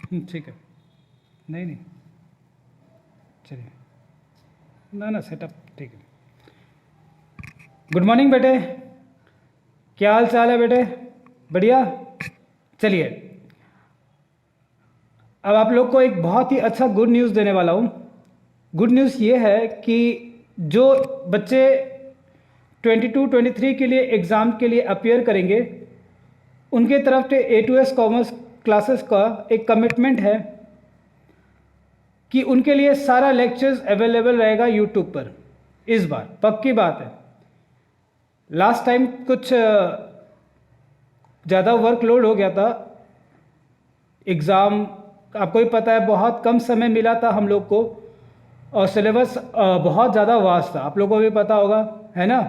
ठीक है। नहीं नहीं, चलिए, ना ना सेटअप ठीक है। गुड मॉर्निंग बेटे, क्या हाल चाल है बेटे? बढ़िया। चलिए, अब आप लोग को एक बहुत ही अच्छा गुड न्यूज़ देने वाला हूँ। गुड न्यूज़ ये है कि जो बच्चे 22-23 के लिए एग्ज़ाम के लिए अपियर करेंगे, उनके तरफ से A2S कॉमर्स क्लासेस का एक कमिटमेंट है कि उनके लिए सारा लेक्चर्स अवेलेबल रहेगा यूट्यूब पर। इस बार पक्की बात है। लास्ट टाइम कुछ ज़्यादा वर्कलोड हो गया था, एग्ज़ाम आपको ही पता है, बहुत कम समय मिला था हम लोग को, और सिलेबस बहुत ज़्यादा वास्ट था, आप लोगों को भी पता होगा, है ना।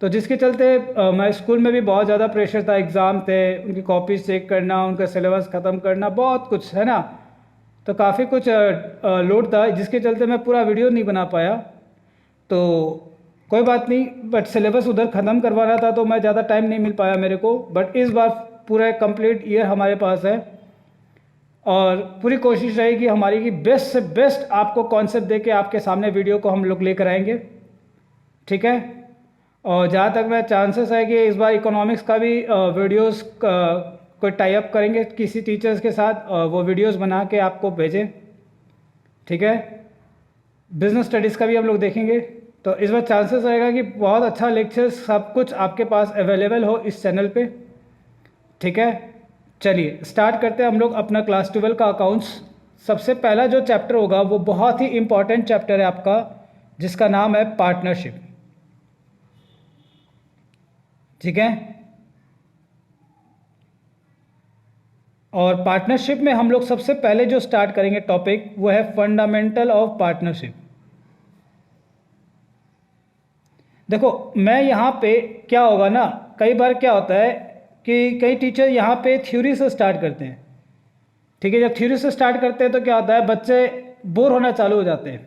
तो जिसके चलते मैं स्कूल में भी बहुत ज़्यादा प्रेशर था, एग्ज़ाम थे, उनकी कॉपीज चेक करना, उनका सिलेबस ख़त्म करना, बहुत कुछ, है ना। तो काफ़ी कुछ लोड था, जिसके चलते मैं पूरा वीडियो नहीं बना पाया। तो कोई बात नहीं, बट सिलेबस उधर ख़त्म करवाना था तो मैं ज़्यादा टाइम नहीं मिल पाया मेरे को। बट इस बार पूरा कंप्लीट ईयर हमारे पास है, और पूरी कोशिश रहेगी हमारी कि बेस्ट से बेस्ट आपको कॉन्सेप्ट दे के आपके सामने वीडियो को हम लोग लेकर आएंगे, ठीक है। और जहाँ तक मैं चांसेस है कि इस बार इकोनॉमिक्स का भी वीडियोस कोई टाई अप करेंगे किसी टीचर्स के साथ, वो वीडियोस बना के आपको भेजें, ठीक है। बिजनेस स्टडीज़ का भी हम लोग देखेंगे। तो इस बार चांसेस रहेगा कि बहुत अच्छा लेक्चर्स सब कुछ आपके पास अवेलेबल हो इस चैनल पे, ठीक है। चलिए स्टार्ट करते हैं हम लोग अपना क्लास 12 का अकाउंट्स। सबसे पहला जो चैप्टर होगा वो बहुत ही इम्पॉर्टेंट चैप्टर है आपका, जिसका नाम है पार्टनरशिप, ठीक है। और पार्टनरशिप में हम लोग सबसे पहले जो स्टार्ट करेंगे टॉपिक, वो है फंडामेंटल ऑफ पार्टनरशिप। देखो, मैं यहाँ पे क्या होगा ना, कई बार क्या होता है कि कई टीचर यहाँ पे थ्योरी से स्टार्ट करते हैं, ठीक है। जब थ्योरी से स्टार्ट करते हैं तो क्या होता है, बच्चे बोर होना चालू हो जाते हैं।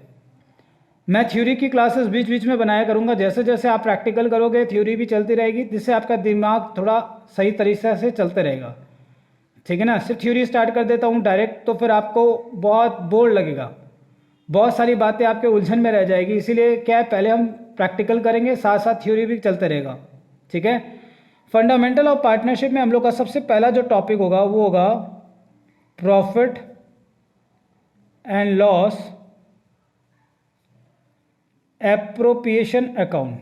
मैं थ्योरी की क्लासेस बीच बीच में बनाया करूँगा, जैसे जैसे आप प्रैक्टिकल करोगे थ्योरी भी चलती रहेगी, जिससे आपका दिमाग थोड़ा सही तरीके से चलते रहेगा, ठीक है ना। सिर्फ थ्योरी स्टार्ट कर देता हूँ डायरेक्ट तो फिर आपको बहुत बोर लगेगा, बहुत सारी बातें आपके उलझन में रह जाएगी। इसीलिए क्या है, पहले हम प्रैक्टिकल करेंगे, साथ साथ थ्योरी भी चलते रहेगा, ठीक है। फंडामेंटल ऑफ पार्टनरशिप में हम लोग का सबसे पहला जो टॉपिक होगा वो होगा profit and loss appropriation account,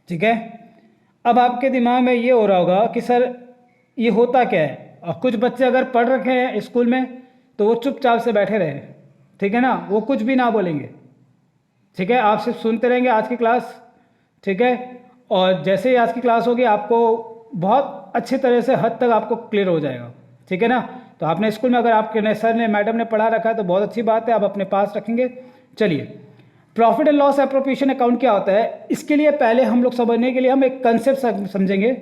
ठीक है। अब आपके दिमाग में ये हो रहा होगा कि सर ये होता क्या है, और कुछ बच्चे अगर पढ़ रखे हैं स्कूल में तो वो चुपचाप से बैठे रहे, ठीक है ना, वो कुछ भी ना बोलेंगे, ठीक है। आप सिर्फ सुनते रहेंगे आज की क्लास, ठीक है। और जैसे ही आज की क्लास होगी आपको बहुत अच्छी तरह से हद तक आपको क्लियर हो जाएगा, ठीक है ना। तो आपने स्कूल में अगर आपके सर ने मैडम ने पढ़ा रखा है तो बहुत अच्छी बात है, आप अपने पास रखेंगे। चलिए, profit and loss appropriation account क्या होता है, इसके लिए पहले हम लोग समझने के लिए हम एक कंसेप्ट समझेंगे,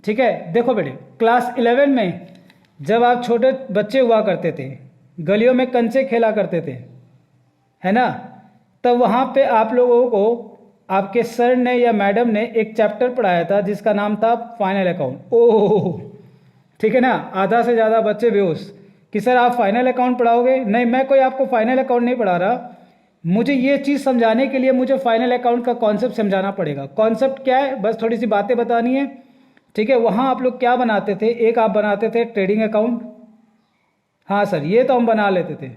ठीक है। देखो बेटे, क्लास 11 में जब आप छोटे बच्चे हुआ करते थे, गलियों में कंचे खेला करते थे, है ना, तब वहाँ पे आप लोगों को आपके सर ने या मैडम ने एक चैप्टर पढ़ाया था जिसका नाम था फाइनल अकाउंट। ओह, ठीक है ना। आधा से ज़्यादा बच्चे बेहोश कि सर आप फाइनल अकाउंट पढ़ाओगे। नहीं, मैं कोई आपको फाइनल अकाउंट नहीं पढ़ा रहा, मुझे ये चीज़ समझाने के लिए मुझे फाइनल अकाउंट का कॉन्सेप्ट समझाना पड़ेगा। कॉन्सेप्ट क्या है, बस थोड़ी सी बातें बतानी है, ठीक है। वहाँ आप लोग क्या बनाते थे, एक आप बनाते थे ट्रेडिंग अकाउंट, हाँ सर ये तो हम बना लेते थे।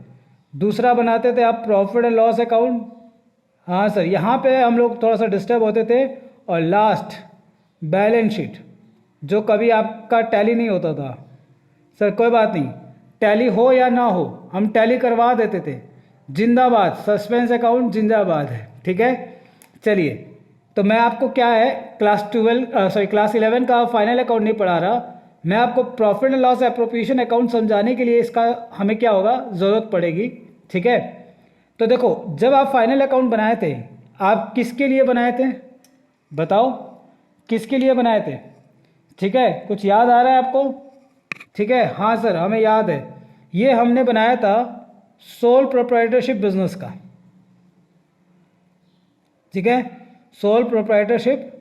दूसरा बनाते थे आप प्रॉफिट एंड लॉस अकाउंट, हाँ सर यहाँ पे हम लोग थोड़ा सा डिस्टर्ब होते थे। और लास्ट बैलेंस शीट, जो कभी आपका टैली नहीं होता था। सर कोई बात नहीं, टैली हो या ना हो हम टैली करवा देते थे, जिंदाबाद, सस्पेंस अकाउंट जिंदाबाद है, ठीक है। चलिए, तो मैं आपको क्या है क्लास 11 का फाइनल अकाउंट नहीं पढ़ा रहा, मैं आपको profit and loss appropriation account समझाने के लिए इसका हमें क्या होगा, ज़रूरत पड़ेगी, ठीक है। तो देखो, जब आप फाइनल अकाउंट बनाए थे, आप किसके लिए बनाए थे बताओ, किसके लिए बनाए थे, ठीक है। कुछ याद आ रहा है आपको, ठीक है। हाँ सर हमें याद है, ये हमने बनाया था सोल प्रोप्राइटरशिप बिजनेस का, ठीक है। सोल प्रोप्राइटरशिप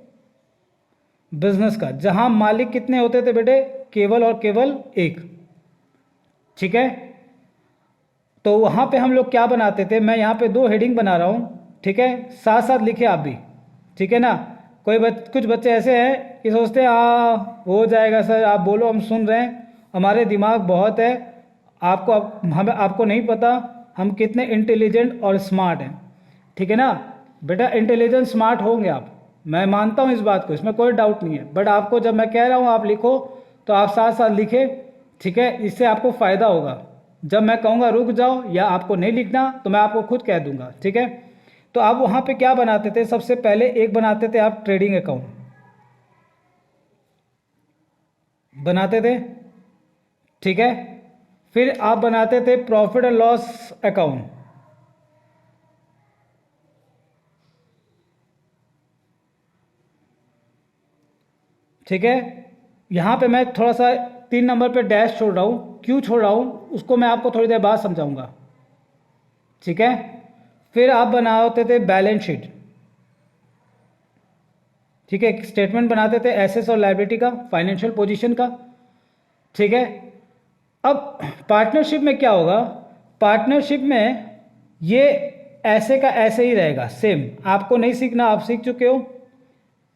बिजनेस का, जहां मालिक कितने होते थे बेटे, केवल और केवल एक। ठीक है, तो वहां पे हम लोग क्या बनाते थे, मैं यहाँ पे 2 हेडिंग बना रहा हूँ, ठीक है, साथ साथ लिखे आप भी, ठीक है ना। कुछ बच्चे ऐसे हैं कि सोचते हैं हो जाएगा सर, आप बोलो हम सुन रहे हैं, हमारे दिमाग बहुत है, हमें आपको नहीं पता हम कितने इंटेलिजेंट और स्मार्ट हैं। ठीक है ना बेटा, इंटेलिजेंट स्मार्ट होंगे आप, मैं मानता हूँ इस बात को, इसमें कोई डाउट नहीं है, बट आपको जब मैं कह रहा हूँ आप लिखो, तो आप साथ साथ लिखे, ठीक है, इससे आपको फ़ायदा होगा। जब मैं कहूँगा रुक जाओ या आपको नहीं लिखना, तो मैं आपको खुद कह दूंगा। ठीक है, तो आप वहाँ पे क्या बनाते थे, सबसे पहले एक बनाते थे आप ट्रेडिंग अकाउंट बनाते थे, ठीक है, फिर आप बनाते थे प्रॉफिट एंड लॉस अकाउंट, ठीक है। यहाँ पे मैं थोड़ा सा 3 नंबर पे डैश छोड़ रहा हूँ, क्यों छोड़ रहा हूँ उसको मैं आपको थोड़ी देर बाद समझाऊंगा। ठीक है, फिर आप बनाते थे बैलेंस शीट, ठीक है, स्टेटमेंट बनाते थे एसेट्स और लायबिलिटी का, फाइनेंशियल पोजीशन का। ठीक है, अब पार्टनरशिप में क्या होगा, पार्टनरशिप में ये ऐसे का ऐसे ही रहेगा, सेम, आपको नहीं सीखना, आप सीख चुके हो,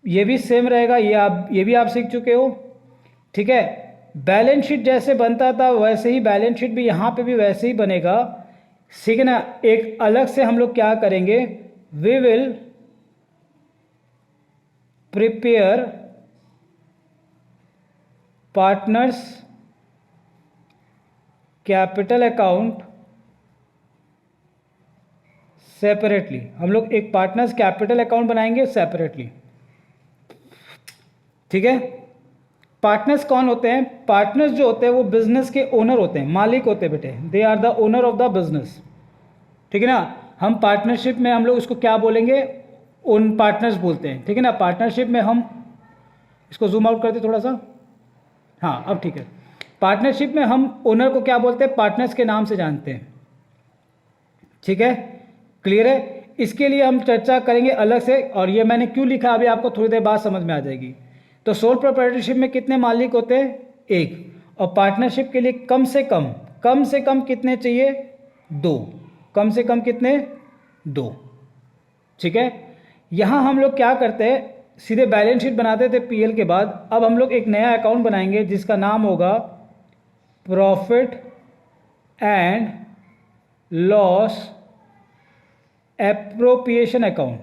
ये भी सेम रहेगा, ये भी आप सीख चुके हो। ठीक है, बैलेंस शीट जैसे बनता था वैसे ही बैलेंस शीट भी यहाँ पे भी वैसे ही बनेगा। सीखना, एक अलग से हम लोग क्या करेंगे, we will prepare partners capital account separately, हम लोग एक पार्टनर्स कैपिटल अकाउंट बनाएंगे सेपरेटली। ठीक है, पार्टनर्स कौन होते हैं, पार्टनर्स जो होते हैं वो बिजनेस के ओनर होते हैं, मालिक होते हैं बेटे, they are the owner of the business. ठीक है ना, हम पार्टनरशिप में हम लोग उसको क्या बोलेंगे, ओन पार्टनर्स बोलते हैं। ठीक है ना, पार्टनरशिप में हम इसको जूम आउट करते थोड़ा सा, हाँ अब ठीक है, पार्टनरशिप में हम ओनर को क्या बोलते हैं, पार्टनर्स के नाम से जानते हैं। ठीक है, क्लियर है, इसके लिए हम चर्चा करेंगे अलग से, और ये मैंने क्यों लिखा अभी आपको थोड़ी देर बाद समझ में आ जाएगी। तो सोल प्रोप्राइटरशिप में कितने मालिक होते हैं, एक, और पार्टनरशिप के लिए कम से कम कितने चाहिए, 2, कम से कम कितने, 2। ठीक है, यहाँ हम लोग क्या करते हैं, सीधे बैलेंस शीट बनाते थे पीएल के बाद, अब हम लोग एक नया अकाउंट बनाएंगे जिसका नाम होगा profit and loss appropriation account.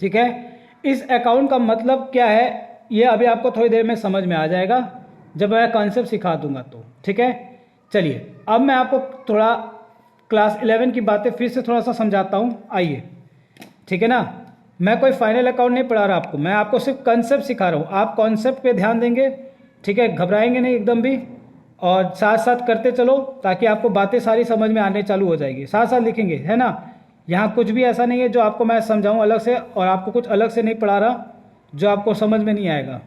ठीक है, इस अकाउंट का मतलब क्या है, ये अभी आपको थोड़ी देर में समझ में आ जाएगा जब मैं कॉन्सेप्ट सिखा दूंगा तो। ठीक है, चलिए अब मैं आपको थोड़ा क्लास 11 की बातें फिर से थोड़ा सा समझाता हूँ, आइए। ठीक है ना, मैं कोई फाइनल अकाउंट नहीं पढ़ा रहा आपको, मैं आपको सिर्फ कॉन्सेप्ट सिखा रहा हूँ, आप कॉन्सेप्ट पे ध्यान देंगे। ठीक है, घबराएंगे नहीं एकदम भी, और साथ साथ करते चलो ताकि आपको बातें सारी समझ में आने चालू हो जाएगी, साथ साथ लिखेंगे, है ना। यहाँ कुछ भी ऐसा नहीं है जो आपको मैं समझाऊँ अलग से, और आपको कुछ अलग से नहीं पढ़ा रहा जो आपको समझ में नहीं आएगा।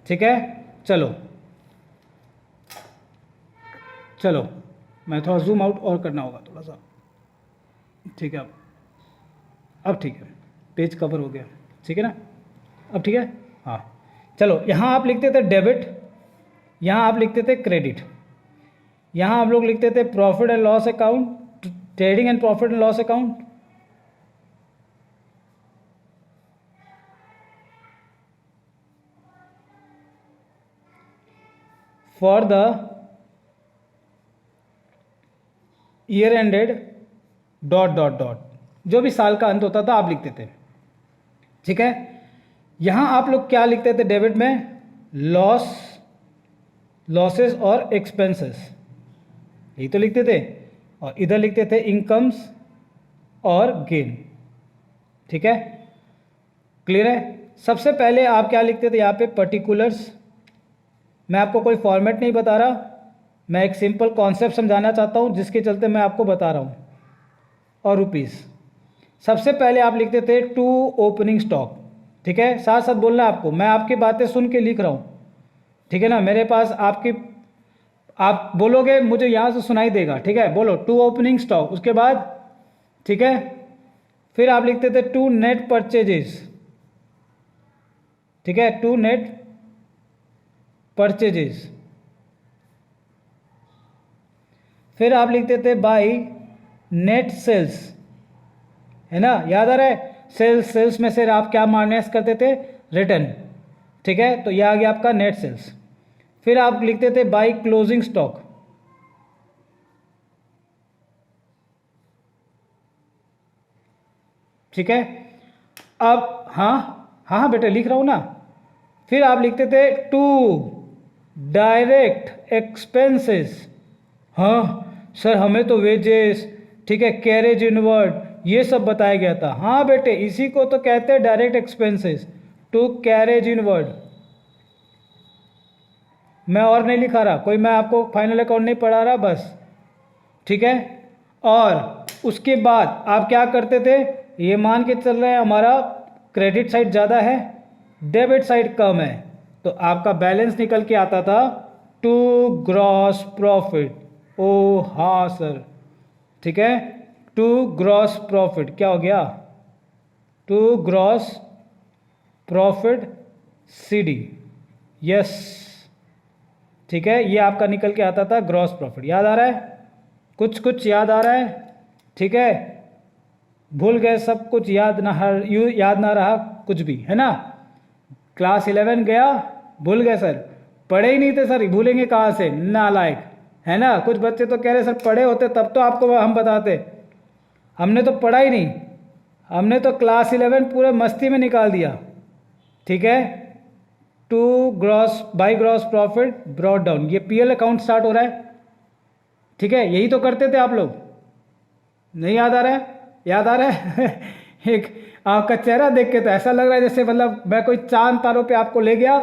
ठीक है, चलो चलो, मैं थोड़ा जूम आउट और करना होगा थोड़ा सा। ठीक है, अब ठीक है, पेज कवर हो गया, ठीक है ना, अब ठीक है। हाँ चलो, यहाँ आप लिखते थे डेबिट, यहाँ आप लिखते थे क्रेडिट, यहाँ हम लोग लिखते थे profit and loss account, trading and profit and loss account. For the year ended dot dot dot, जो भी साल का अंत होता था आप लिखते थे। ठीक है, यहां आप लोग क्या लिखते थे डेबिट में, लॉसेस और एक्सपेंसेस, यही तो लिखते थे, और इधर लिखते थे इनकम्स और गेन। ठीक है, क्लियर है। सबसे पहले आप क्या लिखते थे यहाँ पे, पर्टिकुलर्स, मैं आपको कोई फॉर्मेट नहीं बता रहा, मैं एक सिंपल कॉन्सेप्ट समझाना चाहता हूँ जिसके चलते मैं आपको बता रहा हूँ, और रुपीस। सबसे पहले आप लिखते थे टू ओपनिंग स्टॉक। ठीक है, साथ साथ बोलना है आपको, मैं आपकी बातें सुन के लिख रहा हूँ। ठीक है ना, मेरे पास आपकी, आप बोलोगे मुझे यहाँ से सुनाई देगा। ठीक है, बोलो टू ओपनिंग स्टॉक, उसके बाद ठीक है फिर आप लिखते थे टू नेट परचेजेस, ठीक है, टू नेट परचेजेस। फिर आप लिखते थे बाई नेट सेल्स, है ना, याद आ रहा है, सेल्स, सेल्स में से आप क्या माइनस करते थे, रिटर्न, ठीक है, तो यह आ गया आपका नेट सेल्स। फिर आप लिखते थे बाई क्लोजिंग स्टॉक, ठीक है। अब हाँ हाँ हाँ बेटे लिख रहा हूं ना। फिर आप लिखते थे टू डायरेक्ट एक्सपेंसेस, हाँ सर हमें तो वेजेस, ठीक है, कैरेज इनवर्ड, ये सब बताया गया था। हाँ बेटे इसी को तो कहते हैं direct expenses, to carriage inward. मैं और नहीं लिखा रहा कोई, मैं आपको फाइनल अकाउंट नहीं पढ़ा रहा बस, ठीक है। और उसके बाद आप क्या करते थे, ये मान के चल रहे हैं हमारा क्रेडिट साइड ज़्यादा है, डेबिट साइड कम है, तो आपका बैलेंस निकल के आता था टू ग्रॉस प्रॉफिट। ओ हाँ सर, ठीक है, टू ग्रॉस प्रॉफिट क्या हो गया, to gross profit CD, yes, ठीक है, ये आपका निकल के आता था ग्रॉस प्रॉफिट। याद आ रहा है, कुछ कुछ याद आ रहा है, ठीक है, भूल गए सब कुछ, याद ना रहा कुछ भी, है ना। क्लास 11 गया भूल गए सर, पढ़े ही नहीं थे सर, भूलेंगे कहाँ से, नालायक, है ना। कुछ बच्चे तो कह रहे सर पढ़े होते तब तो आपको हम बताते, हमने तो पढ़ा ही नहीं, हमने तो क्लास 11 पूरे मस्ती में निकाल दिया, ठीक है। To gross by gross profit brought down, ये पीएल अकाउंट स्टार्ट हो रहा है, ठीक है, यही तो करते थे आप लोग, नहीं याद आ रहा है, याद आ रहा है एक आपका चेहरा देख के तो ऐसा लग रहा है जैसे मतलब मैं कोई चांद तारों पे आपको ले गया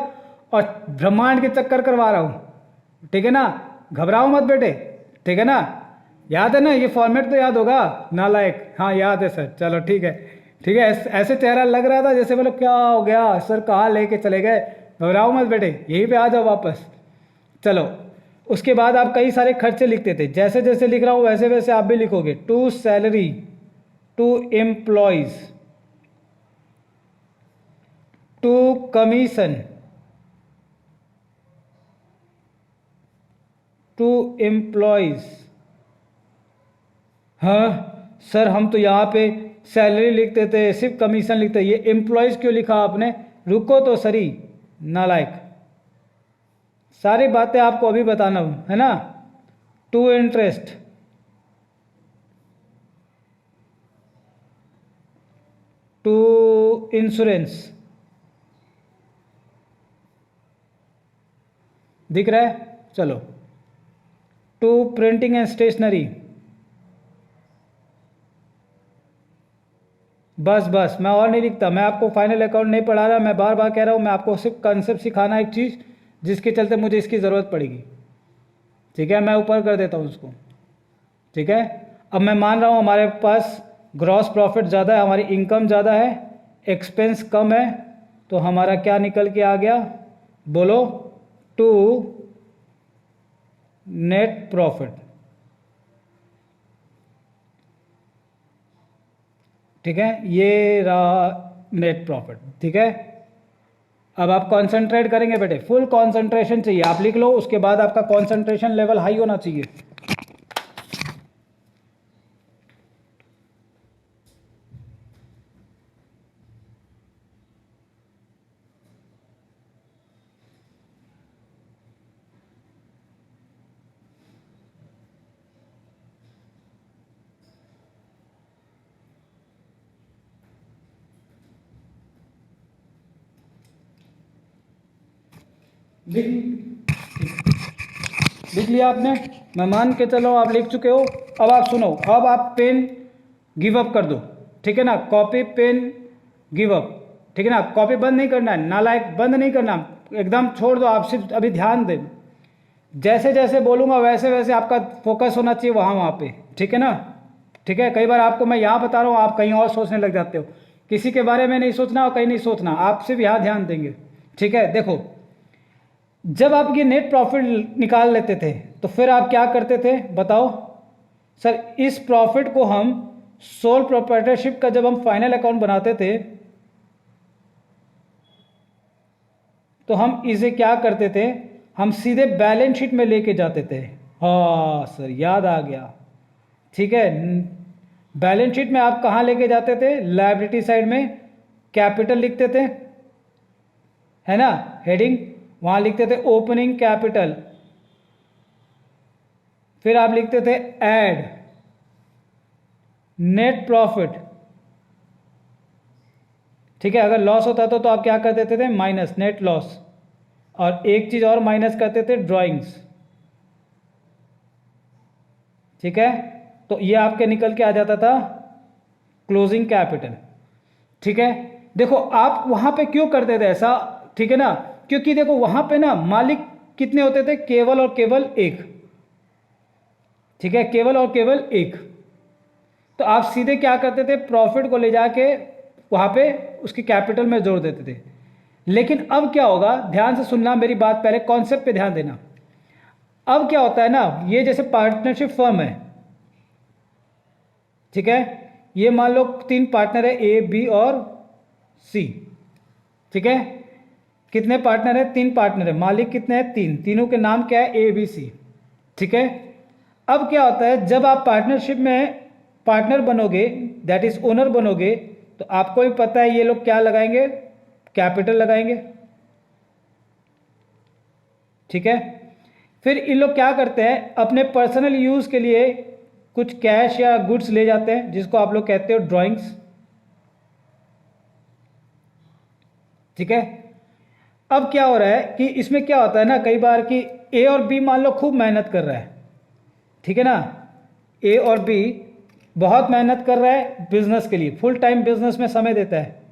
और ब्रह्मांड के चक्कर करवा रहा हूँ, ठीक है ना, घबराओ मत बेटे, ठीक है ना, याद है ना, ये फॉर्मेट तो याद होगा, नालायक, हाँ याद है सर, चलो ठीक है, ठीक है, ऐसे चेहरा लग रहा था जैसे मतलब क्या हो गया सर, कहाँ लेके चले गए, घबराओ मत बेटे, यहीं पे आ जाओ वापस। चलो उसके बाद आप कई सारे खर्चे लिखते थे, जैसे जैसे लिख रहा हूँ वैसे वैसे आप भी लिखोगे, to salary, to employees, to commission, to employees. हाँ सर हम तो यहाँ पे सैलरी लिखते थे, सिर्फ कमीशन लिखते, ये एम्प्लॉयज क्यों लिखा आपने, रुको तो सरी, नालायक, सारी बातें आपको अभी बताना हूँ, है ना। टू इंटरेस्ट, टू इंश्योरेंस, दिख रहा है, चलो, टू प्रिंटिंग एंड स्टेशनरी, बस बस मैं और नहीं लिखता, मैं आपको फाइनल अकाउंट नहीं पढ़ा रहा, मैं बार बार कह रहा हूँ, मैं आपको सिर्फ कंसेप्ट सिखाना, एक चीज़ जिसके चलते मुझे इसकी ज़रूरत पड़ेगी, ठीक है, मैं ऊपर कर देता हूँ उसको, ठीक है। अब मैं मान रहा हूँ हमारे पास ग्रॉस प्रॉफिट ज़्यादा है, हमारी इनकम ज़्यादा है, एक्सपेंस कम है, तो हमारा क्या निकल के आ गया, बोलो, टू नेट प्रॉफिट, ठीक है, ये रहा नेट प्रॉफिट, ठीक है। अब आप कंसंट्रेट करेंगे बेटे, फुल कंसंट्रेशन चाहिए, आप लिख लो, उसके बाद आपका कंसंट्रेशन लेवल हाई होना चाहिए। लिख लिया आपने, मैं मान के चलो आप लिख चुके हो। अब आप सुनो, अब आप पेन गिव अप कर दो, ठीक है ना, कॉपी पेन गिव अप, ठीक है ना, कॉपी बंद नहीं करना है, नालायक बंद नहीं करना, एकदम छोड़ दो, आप सिर्फ अभी ध्यान दें, जैसे जैसे बोलूँगा वैसे वैसे आपका फोकस होना चाहिए वहाँ वहाँ पे, ठीक है ना, ठीक है। कई बार आपको मैं यहाँ बता रहा हूँ, आप कहीं और सोचने लग जाते हो, किसी के बारे में नहीं सोचना और कहीं नहीं सोचना, आप सिर्फ यहाँ ध्यान देंगे, ठीक है। देखो जब आप ये नेट प्रॉफिट निकाल लेते थे तो फिर आप क्या करते थे बताओ, सर इस प्रॉफिट को हम सोल प्रोप्राइटरशिप का जब हम फाइनल अकाउंट बनाते थे तो हम इसे क्या करते थे, हम सीधे बैलेंस शीट में लेके जाते थे। हाँ सर, याद आ गया। ठीक है, बैलेंस शीट में आप कहाँ लेके जाते थे, लायबिलिटी साइड में कैपिटल लिखते थे, है ना, हेडिंग, वहाँ लिखते थे ओपनिंग कैपिटल, फिर आप लिखते थे ऐड नेट प्रॉफिट। ठीक है, अगर लॉस होता तो आप क्या कर देते थे, माइनस नेट लॉस, और एक चीज और माइनस करते थे, ड्राइंग्स। ठीक है, तो ये आपके निकल के आ जाता था क्लोजिंग कैपिटल। ठीक है, देखो आप वहां पे क्यों करते थे ऐसा, ठीक है ना, क्योंकि देखो वहां पे ना मालिक कितने होते थे, केवल और केवल एक। ठीक है, केवल और केवल एक। तो आप सीधे क्या करते थे, प्रॉफिट को ले जाके वहां पे उसके कैपिटल में जोड़ देते थे। लेकिन अब क्या होगा, ध्यान से सुनना मेरी बात, पहले कॉन्सेप्ट पे ध्यान देना। अब क्या होता है ना, ये जैसे पार्टनरशिप फर्म है, ठीक है, ये मान लो 3 पार्टनर है, ए बी और सी। ठीक है, कितने पार्टनर है, 3 पार्टनर है, मालिक कितने हैं, 3, तीनों के नाम क्या है, ए बी सी। ठीक है, अब क्या होता है, जब आप पार्टनरशिप में पार्टनर बनोगे, दैट इज ओनर बनोगे, तो आपको भी पता है ये लोग क्या लगाएंगे, कैपिटल लगाएंगे। ठीक है, फिर इन लोग क्या करते हैं, अपने पर्सनल यूज के लिए कुछ कैश या गुड्स ले जाते हैं, जिसको आप लोग कहते हो ड्राइंग्स। ठीक है, अब क्या हो रहा है कि इसमें क्या होता है ना, कई बार कि ए और बी मान लो खूब मेहनत कर रहा है, ठीक है ना, ए और बी बहुत मेहनत कर रहा है बिजनेस के लिए, फुल टाइम बिजनेस में समय देता है,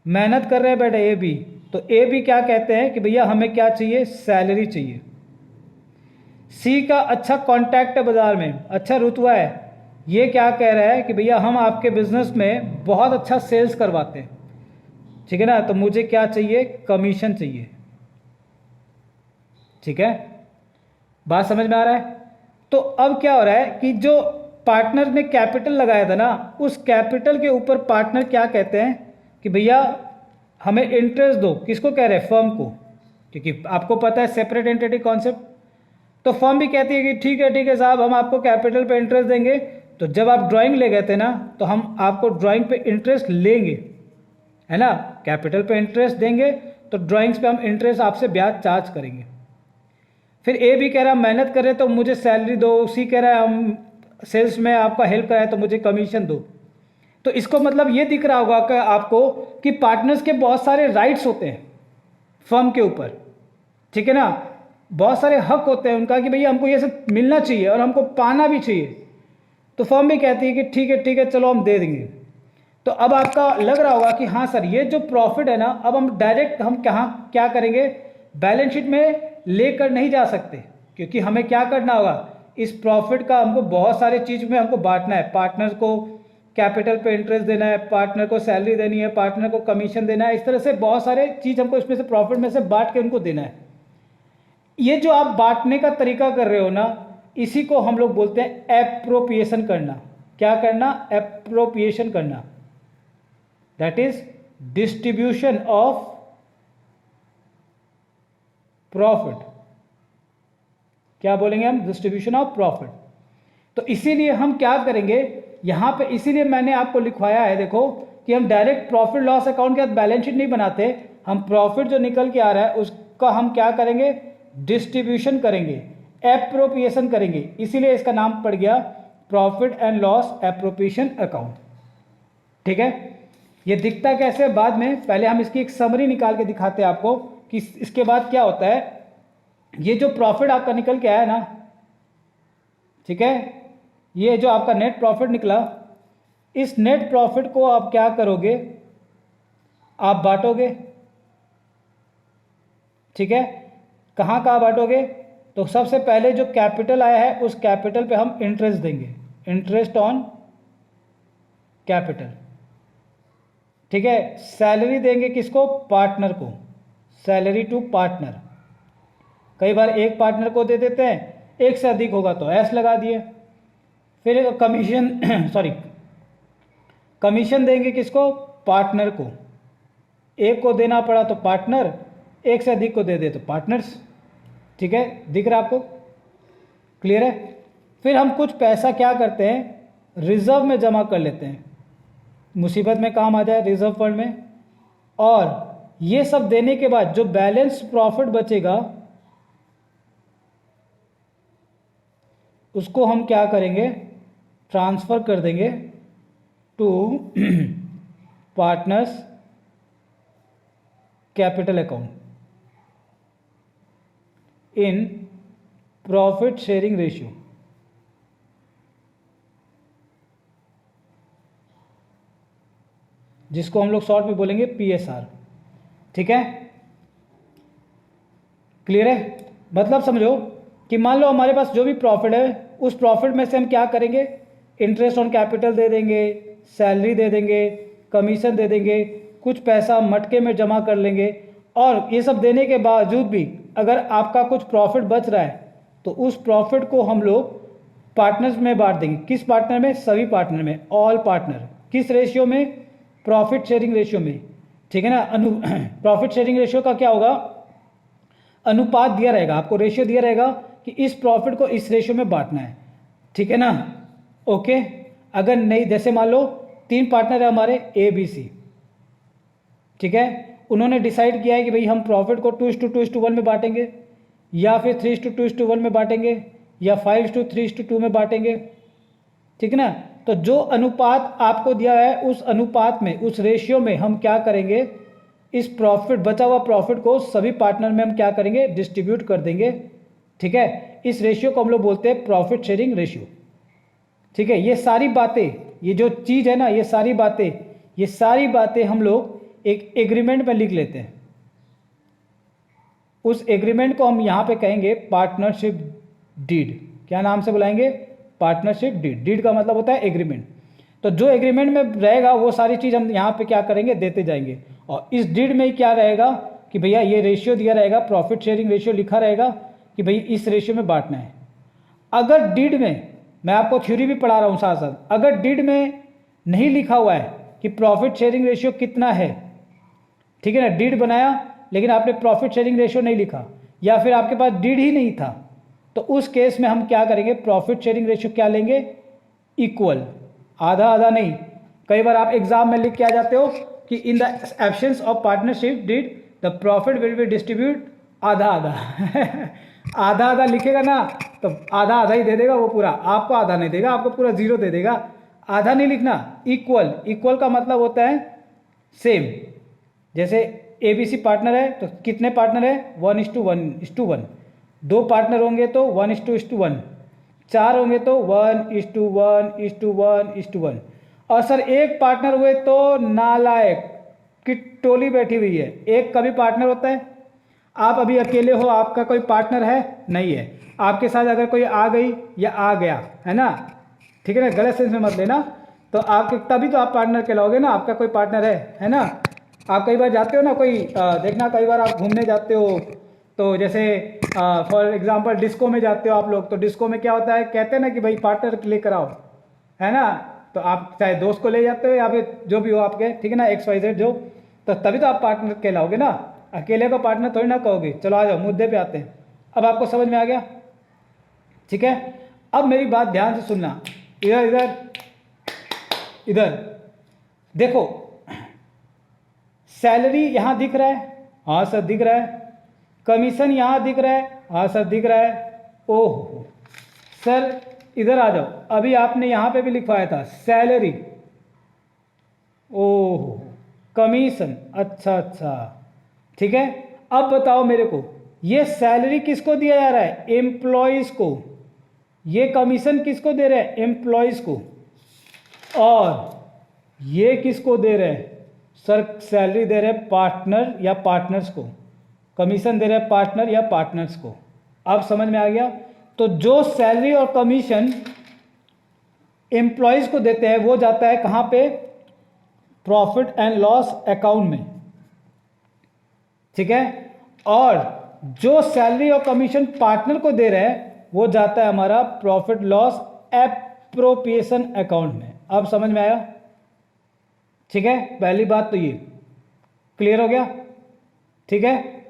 मेहनत कर रहे हैं बेटा ए बी। तो ए बी क्या कहते हैं कि भैया हमें क्या चाहिए, सैलरी चाहिए। सी का अच्छा कॉन्टैक्ट है बाजार में, अच्छा रुतबा है, ये क्या कह रहा है कि भैया हम आपके बिजनेस में बहुत अच्छा सेल्स करवाते हैं, ठीक है ना, तो मुझे क्या चाहिए, कमीशन चाहिए। ठीक है, बात समझ में आ रहा है। तो अब क्या हो रहा है कि जो पार्टनर ने कैपिटल लगाया था ना, उस कैपिटल के ऊपर पार्टनर क्या कहते हैं कि भैया हमें इंटरेस्ट दो, किसको कह रहे हैं, फर्म को, क्योंकि आपको पता है सेपरेट एंटिटी कॉन्सेप्ट। तो फर्म भी कहती है कि ठीक है साहब, हम आपको कैपिटल पे इंटरेस्ट देंगे। तो जब आप ड्राइंग ले गए थे ना, तो हम आपको ड्राइंग पे इंटरेस्ट लेंगे, है ना, कैपिटल पे इंटरेस्ट देंगे, तो ड्राइंग्स पे हम इंटरेस्ट आपसे ब्याज चार्ज करेंगे। फिर ए भी कह रहा है मेहनत कर रहे तो मुझे सैलरी दो, सी कह रहा है हम सेल्स में आपका हेल्प कराए तो मुझे कमीशन दो। तो इसको मतलब ये दिख रहा होगा कि आपको कि पार्टनर्स के बहुत सारे राइट्स होते हैं फर्म के ऊपर, ठीक है ना, बहुत सारे हक होते हैं उनका कि भैया हमको ये सब मिलना चाहिए और हमको पाना भी चाहिए। तो फर्म भी कहती है कि ठीक है चलो हम दे देंगे। तो अब आपका लग रहा होगा कि हाँ सर, ये जो प्रॉफिट है ना, अब हम डायरेक्ट हम कहाँ क्या करेंगे, बैलेंस शीट में लेकर नहीं जा सकते, क्योंकि हमें क्या करना होगा, इस प्रॉफिट का हमको बहुत सारे चीज में हमको बांटना है। पार्टनर को कैपिटल पे इंटरेस्ट देना है, पार्टनर को सैलरी देनी है, पार्टनर को कमीशन देना है, इस तरह से बहुत सारे चीज हमको इसमें से प्रॉफिट में से बांट के उनको देना है। ये जो आप बांटने का तरीका कर रहे हो ना, इसी को हम लोग बोलते हैं एप्रोप्रिएशन करना। क्या करना, एप्रोप्रिएशन करना, that is distribution of profit. क्या बोलेंगे हम, डिस्ट्रीब्यूशन ऑफ प्रॉफिट। तो इसीलिए हम क्या करेंगे यहां पे, इसीलिए मैंने आपको लिखवाया है, देखो कि हम डायरेक्ट प्रॉफिट लॉस अकाउंट के साथ बैलेंस शीट नहीं बनाते, हम प्रॉफिट जो निकल के आ रहा है उसका हम क्या करेंगे, डिस्ट्रीब्यूशन करेंगे, एप्रोप्रिएशन करेंगे। इसीलिए इसका नाम पड़ गया profit and loss appropriation account. ठीक है, ये दिखता कैसे बाद में, पहले हम इसकी एक समरी निकाल के दिखाते हैं आपको कि इसके बाद क्या होता है। ये जो प्रॉफिट आपका निकल के आया ना, ठीक है, ये जो आपका नेट प्रॉफिट निकला, इस नेट प्रॉफिट को आप क्या करोगे, आप बांटोगे। ठीक है, कहाँ कहाँ बांटोगे, तो सबसे पहले जो कैपिटल आया है उस कैपिटल पे हम इंटरेस्ट देंगे, इंटरेस्ट ऑन कैपिटल। ठीक है, सैलरी देंगे किसको, पार्टनर को, सैलरी टू पार्टनर। कई बार एक पार्टनर को दे देते हैं, एक से अधिक होगा तो एस लगा दिए। फिर कमीशन सॉरी कमीशन देंगे किसको, पार्टनर को। एक को देना पड़ा तो पार्टनर, एक से अधिक को दे दे तो पार्टनर्स। ठीक है, दिख रहा है आपको, क्लियर है। फिर हम कुछ पैसा क्या करते हैं, रिजर्व में जमा कर लेते हैं, मुसीबत में काम आ जाए रिजर्व फंड में। और ये सब देने के बाद जो बैलेंस प्रॉफिट बचेगा उसको हम क्या करेंगे, ट्रांसफर कर देंगे to partners capital account in profit sharing ratio. जिसको हम लोग शॉर्ट में बोलेंगे PSR। ठीक है, क्लियर है। मतलब समझो कि मान लो हमारे पास जो भी प्रॉफिट है उस प्रॉफिट में से हम क्या करेंगे, इंटरेस्ट ऑन कैपिटल दे देंगे, सैलरी दे देंगे, कमीशन दे देंगे, कुछ पैसा मटके में जमा कर लेंगे। और ये सब देने के बावजूद भी अगर आपका कुछ प्रॉफिट बच रहा है तो उस प्रॉफिट को हम लोग पार्टनर्स में बांट देंगे। किस पार्टनर में, सभी पार्टनर में, ऑल पार्टनर। किस रेशियो में, प्रॉफिट शेयरिंग रेशियो में। ठीक है ना। प्रॉफिट शेयरिंग रेशियो का क्या होगा, अनुपात दिया रहेगा आपको, रेशियो दिया रहेगा कि इस प्रॉफिट को इस रेशियो में बांटना है। ठीक है ना, ओके। अगर नहीं, जैसे मान लो 3 पार्टनर है हमारे ABC। ठीक है, उन्होंने डिसाइड किया है कि भाई हम प्रॉफिट को 2:2:1 में बांटेंगे, या फिर 3:2:1 में बांटेंगे, या 5:3:2 में बांटेंगे। ठीक है ना। तो जो अनुपात आपको दिया है उस अनुपात में, उस रेशियो में हम क्या करेंगे, इस प्रॉफिट, बचा हुआ प्रॉफिट को सभी पार्टनर में हम क्या करेंगे, डिस्ट्रीब्यूट कर देंगे। ठीक है, इस रेशियो को हम लोग बोलते हैं प्रॉफिट शेयरिंग रेशियो। ठीक है, ये सारी बातें, ये जो चीज़ है ना, ये सारी बातें हम लोग एक एग्रीमेंट में लिख लेते हैं। उस एग्रीमेंट को हम यहाँ पे कहेंगे पार्टनरशिप डीड। क्या नाम से बुलाएंगे, पार्टनरशिप डीड। डीड का मतलब होता है एग्रीमेंट। तो जो एग्रीमेंट में रहेगा वो सारी चीज़ हम यहाँ पे क्या करेंगे, देते जाएंगे। और इस डीड में ही क्या रहेगा कि भैया ये रेशियो दिया रहेगा, प्रॉफिट शेयरिंग रेशियो लिखा रहेगा कि भाई इस रेशियो में बांटना है। अगर डीड में, मैं आपको थ्योरी भी पढ़ा रहा हूँ साथ साथ, अगर डीड में नहीं लिखा हुआ है कि प्रॉफिट शेयरिंग रेशियो कितना है, ठीक है ना, डीड बनाया लेकिन आपने प्रॉफिट शेयरिंग रेशियो नहीं लिखा, या फिर आपके पास डीड ही नहीं था, तो उस केस में हम क्या करेंगे, प्रॉफिट शेयरिंग रेशियो क्या लेंगे, इक्वल, आधा आधा नहीं। कई बार आप एग्जाम में लिख के आ जाते हो कि in the absence of partnership did the profit will be distribute आधा आधा। आधा आधा लिखेगा ना तो आधा आधा ही दे देगा वो पूरा, आपको आधा नहीं देगा, आपको पूरा 0 दे देगा। आधा नहीं लिखना, इक्वल। इक्वल का मतलब होता है सेम। जैसे ABC पार्टनर है तो कितने पार्टनर है, 1:1:1। 2 पार्टनर होंगे तो 1:1, 4 होंगे तो 1:1:1:1। और सर एक पार्टनर हुए तो नालायक की टोली बैठी हुई है। एक कभी पार्टनर होता है, आप अभी अकेले हो, आपका कोई पार्टनर है नहीं है, आपके साथ अगर कोई आ गई या आ गया है ना, ठीक है ना, गलत सेंस में मत लेना, तो आपके तभी तो आप पार्टनर कहलाओगे ना, आपका कोई पार्टनर है ना। आप कई बार जाते हो ना, कोई देखना, कई बार आप घूमने जाते हो तो जैसे फॉर एग्जांपल डिस्को में जाते हो आप लोग, तो डिस्को में क्या होता है, कहते हैं ना कि भाई पार्टनर लेकर आओ, है ना। तो आप चाहे दोस्त को ले जाते हो या फिर जो भी हो आपके, ठीक है ना, XYZ जो, तो तभी तो आप पार्टनर कहलाओगे ना। अकेले को पार्टनर थोड़ी ना कहोगे। चलो आ जाओ, मुद्दे पे आते हैं। अब आपको समझ में आ गया, ठीक है। अब मेरी बात ध्यान से सुनना, इधर इधर इधर देखो, सैलरी यहाँ दिख रहा है, हाँ सर दिख रहा है। कमीशन यहाँ दिख रहा है, हाँ सर दिख रहा है। ओह सर इधर आ जाओ, अभी आपने यहाँ पे भी लिखवाया था सैलरी, ओह कमीशन, अच्छा अच्छा ठीक है। अब बताओ मेरे को, ये सैलरी किसको दिया जा रहा है, एम्प्लॉयज़ को। ये कमीशन किसको दे रहे हैं, एम्प्लॉयज़ को। और ये किसको दे रहे हैं, सर सैलरी दे रहे हैं पार्टनर या पार्टनर्स को, कमीशन दे रहे हैं पार्टनर या पार्टनर्स को। अब समझ में आ गया। तो जो सैलरी और कमीशन एम्प्लॉयज़ को देते हैं वो जाता है कहाँ पे, प्रॉफिट एंड लॉस अकाउंट में, ठीक है। और जो सैलरी और कमीशन पार्टनर को दे रहे हैं वो जाता है हमारा प्रॉफिट लॉस एप्रोप्रिएशन अकाउंट में। अब समझ में आया? ठीक है, पहली बात तो ये क्लियर हो गया। ठीक है,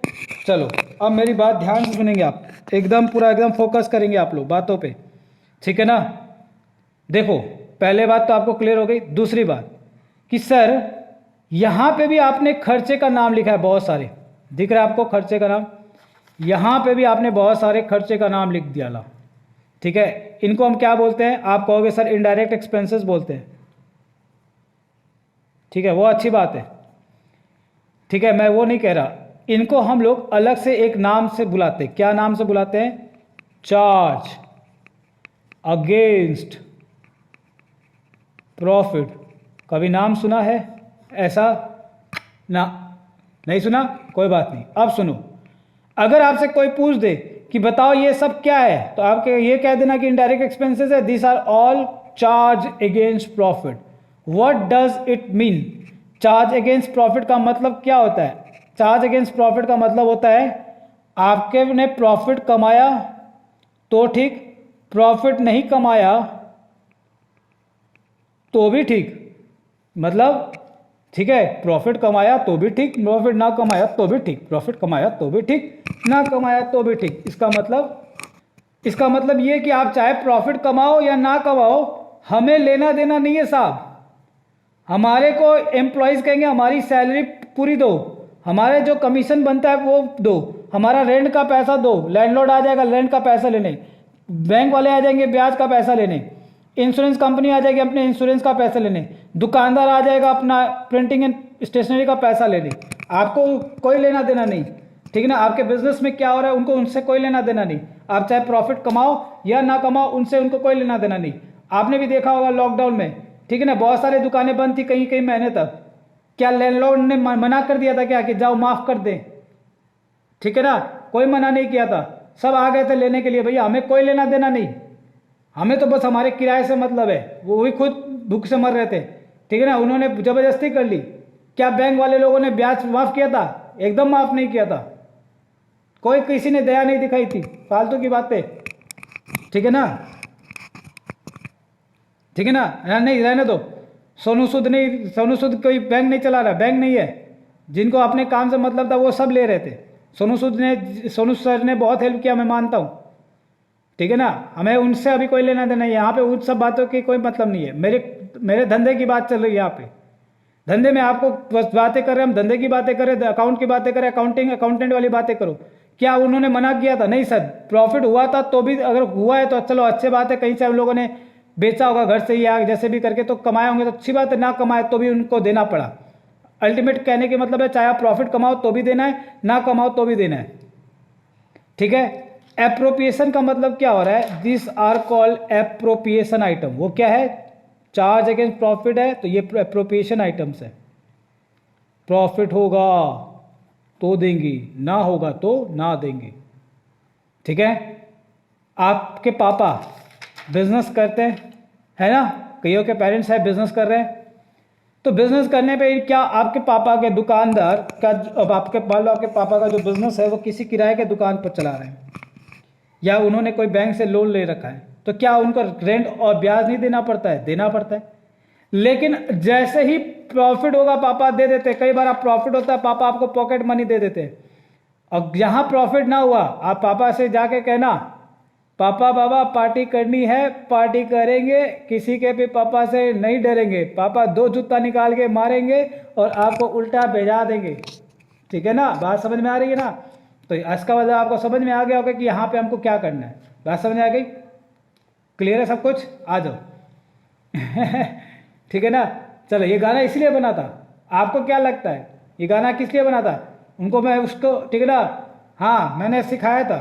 चलो अब मेरी बात ध्यान से सुनेंगे आप, एकदम पूरा एकदम फोकस करेंगे आप लोग बातों पे। ठीक है ना? देखो, पहले बात तो आपको क्लियर हो गई। दूसरी बात कि सर यहाँ पे भी आपने खर्चे का नाम लिखा है, बहुत सारे दिख रहा है आपको खर्चे का नाम, यहाँ पे भी आपने बहुत सारे खर्चे का नाम लिख दिया ला। ठीक है, इनको हम क्या बोलते हैं? आप कहोगे सर इनडायरेक्ट एक्सपेंसेस बोलते हैं। ठीक है, वो अच्छी बात है। ठीक है, मैं वो नहीं कह रहा, इनको हम लोग अलग से एक नाम से बुलाते हैं। क्या नाम से बुलाते हैं? Charge against profit. कभी नाम सुना है ऐसा? ना, नहीं सुना? कोई बात नहीं। अब सुनो, अगर आपसे कोई पूछ दे कि बताओ ये सब क्या है, तो आपके ये कह देना कि इनडायरेक्ट एक्सपेंसेस है, this are all charge against profit. What does it mean? Charge against profit का मतलब क्या होता है? चार्ज अगेंस्ट प्रॉफिट का मतलब होता है आपके ने प्रॉफिट कमाया तो ठीक, प्रॉफिट नहीं कमाया तो भी ठीक। मतलब ठीक है, प्रॉफिट कमाया तो भी ठीक, प्रॉफिट ना कमाया तो भी ठीक, प्रॉफिट कमाया तो भी ठीक, ना कमाया तो भी ठीक। इसका मतलब ये कि आप चाहे प्रॉफिट कमाओ या ना कमाओ, हमें लेना देना नहीं है साहब। हमारे को एम्प्लॉयज़ कहेंगे हमारी सैलरी पूरी दो, हमारे जो कमीशन बनता है वो दो, हमारा रेंट का पैसा दो। लैंडलॉर्ड आ जाएगा रेंट का पैसा लेने, बैंक वाले आ जाएंगे ब्याज का पैसा लेने, इंश्योरेंस कंपनी आ जाएगी अपने इंश्योरेंस का पैसा लेने, दुकानदार आ जाएगा अपना प्रिंटिंग एंड स्टेशनरी का पैसा लेने। आपको कोई लेना देना नहीं। ठीक है ना? आपके बिजनेस में क्या हो रहा है उनको उनसे कोई लेना देना नहीं। आप चाहे प्रॉफिट कमाओ या ना कमाओ, उनसे उनको कोई लेना देना नहीं। आपने भी देखा होगा लॉकडाउन में, ठीक है ना, बहुत सारी दुकानें बंद थी कई कई महीने तक। क्या लैंडलॉर्ड ने मना कर दिया था क्या कि जाओ माफ कर दें? ठीक है ना, कोई मना नहीं किया था, सब आ गए थे लेने के लिए। भैया हमें कोई लेना देना नहीं, हमें तो बस हमारे किराए से मतलब है। वो भी खुद भूख से मर रहे थे। ठीक है ना, उन्होंने जबरदस्ती कर ली। क्या बैंक वाले लोगों ने ब्याज माफ किया था? एकदम माफ नहीं किया था। कोई किसी ने दया नहीं दिखाई थी, फालतू की बातें। ठीक है ना? ठीक है ना? नहीं रहने दो। सोनू सूद नहीं, सोनू सूद कोई बैंक नहीं चला रहा, बैंक नहीं है। जिनको अपने काम से मतलब था वो सब ले रहे थे। सोनू सर ने बहुत हेल्प किया, मैं मानता हूँ। ठीक है ना, हमें उनसे अभी कोई लेना देना नहीं है। यहाँ पे उन सब बातों की कोई मतलब नहीं है। मेरे धंधे की बात चल रही है यहाँ पे। धंधे में आपको बस बातें कर रहे हैं, हम धंधे की बातें कर रहे हैं, अकाउंट की बातें करें, अकाउंटेंट वाली बातें करो। क्या उन्होंने मना किया था? नहीं सर, प्रॉफिट हुआ था तो भी, अगर हुआ है तो चलो अच्छी बात है, कहीं से हम लोगों ने बेचा होगा घर से या जैसे भी करके तो कमाए होंगे तो अच्छी बात है, ना कमाए तो भी उनको देना पड़ा। अल्टीमेट कहने के मतलब है चाहे आप प्रॉफिट कमाओ तो भी देना है, ना कमाओ तो भी देना है। ठीक है? एप्रोप्रिएशन का मतलब क्या हो रहा है? This are called appropriation item. वो क्या है? चार्ज अगेंस्ट प्रॉफिट है तो ये एप्रोप्रिएशन आइटम्स है। प्रॉफिट होगा तो देंगी, ना होगा तो ना देंगे। ठीक है? आपके पापा बिजनेस करते हैं, है ना, कईयों के पेरेंट्स है बिजनेस कर रहे हैं, तो बिजनेस करने पे क्या आपके पापा के दुकानदार का, अब आपके मान लो आपके पापा का जो बिजनेस है वो किसी किराए के दुकान पर चला रहे हैं या उन्होंने कोई बैंक से लोन ले रखा है, तो क्या उनको रेंट और ब्याज नहीं देना पड़ता है? देना पड़ता है। लेकिन जैसे ही प्रॉफिट होगा पापा दे देते। कई बार आप प्रॉफिट होता है पापा आपको पॉकेट मनी दे देते। और जहां प्रॉफिट ना हुआ आप पापा से जाके कहना पापा बाबा पार्टी करनी है, पार्टी करेंगे, किसी के भी पापा से नहीं डरेंगे, पापा 2 जूता निकाल के मारेंगे और आपको उल्टा भेजा देंगे। ठीक है ना? बात समझ में आ रही है ना? तो इसका मतलब आपको समझ में आ गया होगा कि यहाँ पे हमको क्या करना है। बात समझ में आ गई? क्लियर है सब कुछ? आ जाओ। ठीक है ना? चलो, ये गाना इसलिए बना था, आपको क्या लगता है ये गाना किस लिए बना था? उनको मैं उसको, ठीक है ना, हाँ मैंने सिखाया था।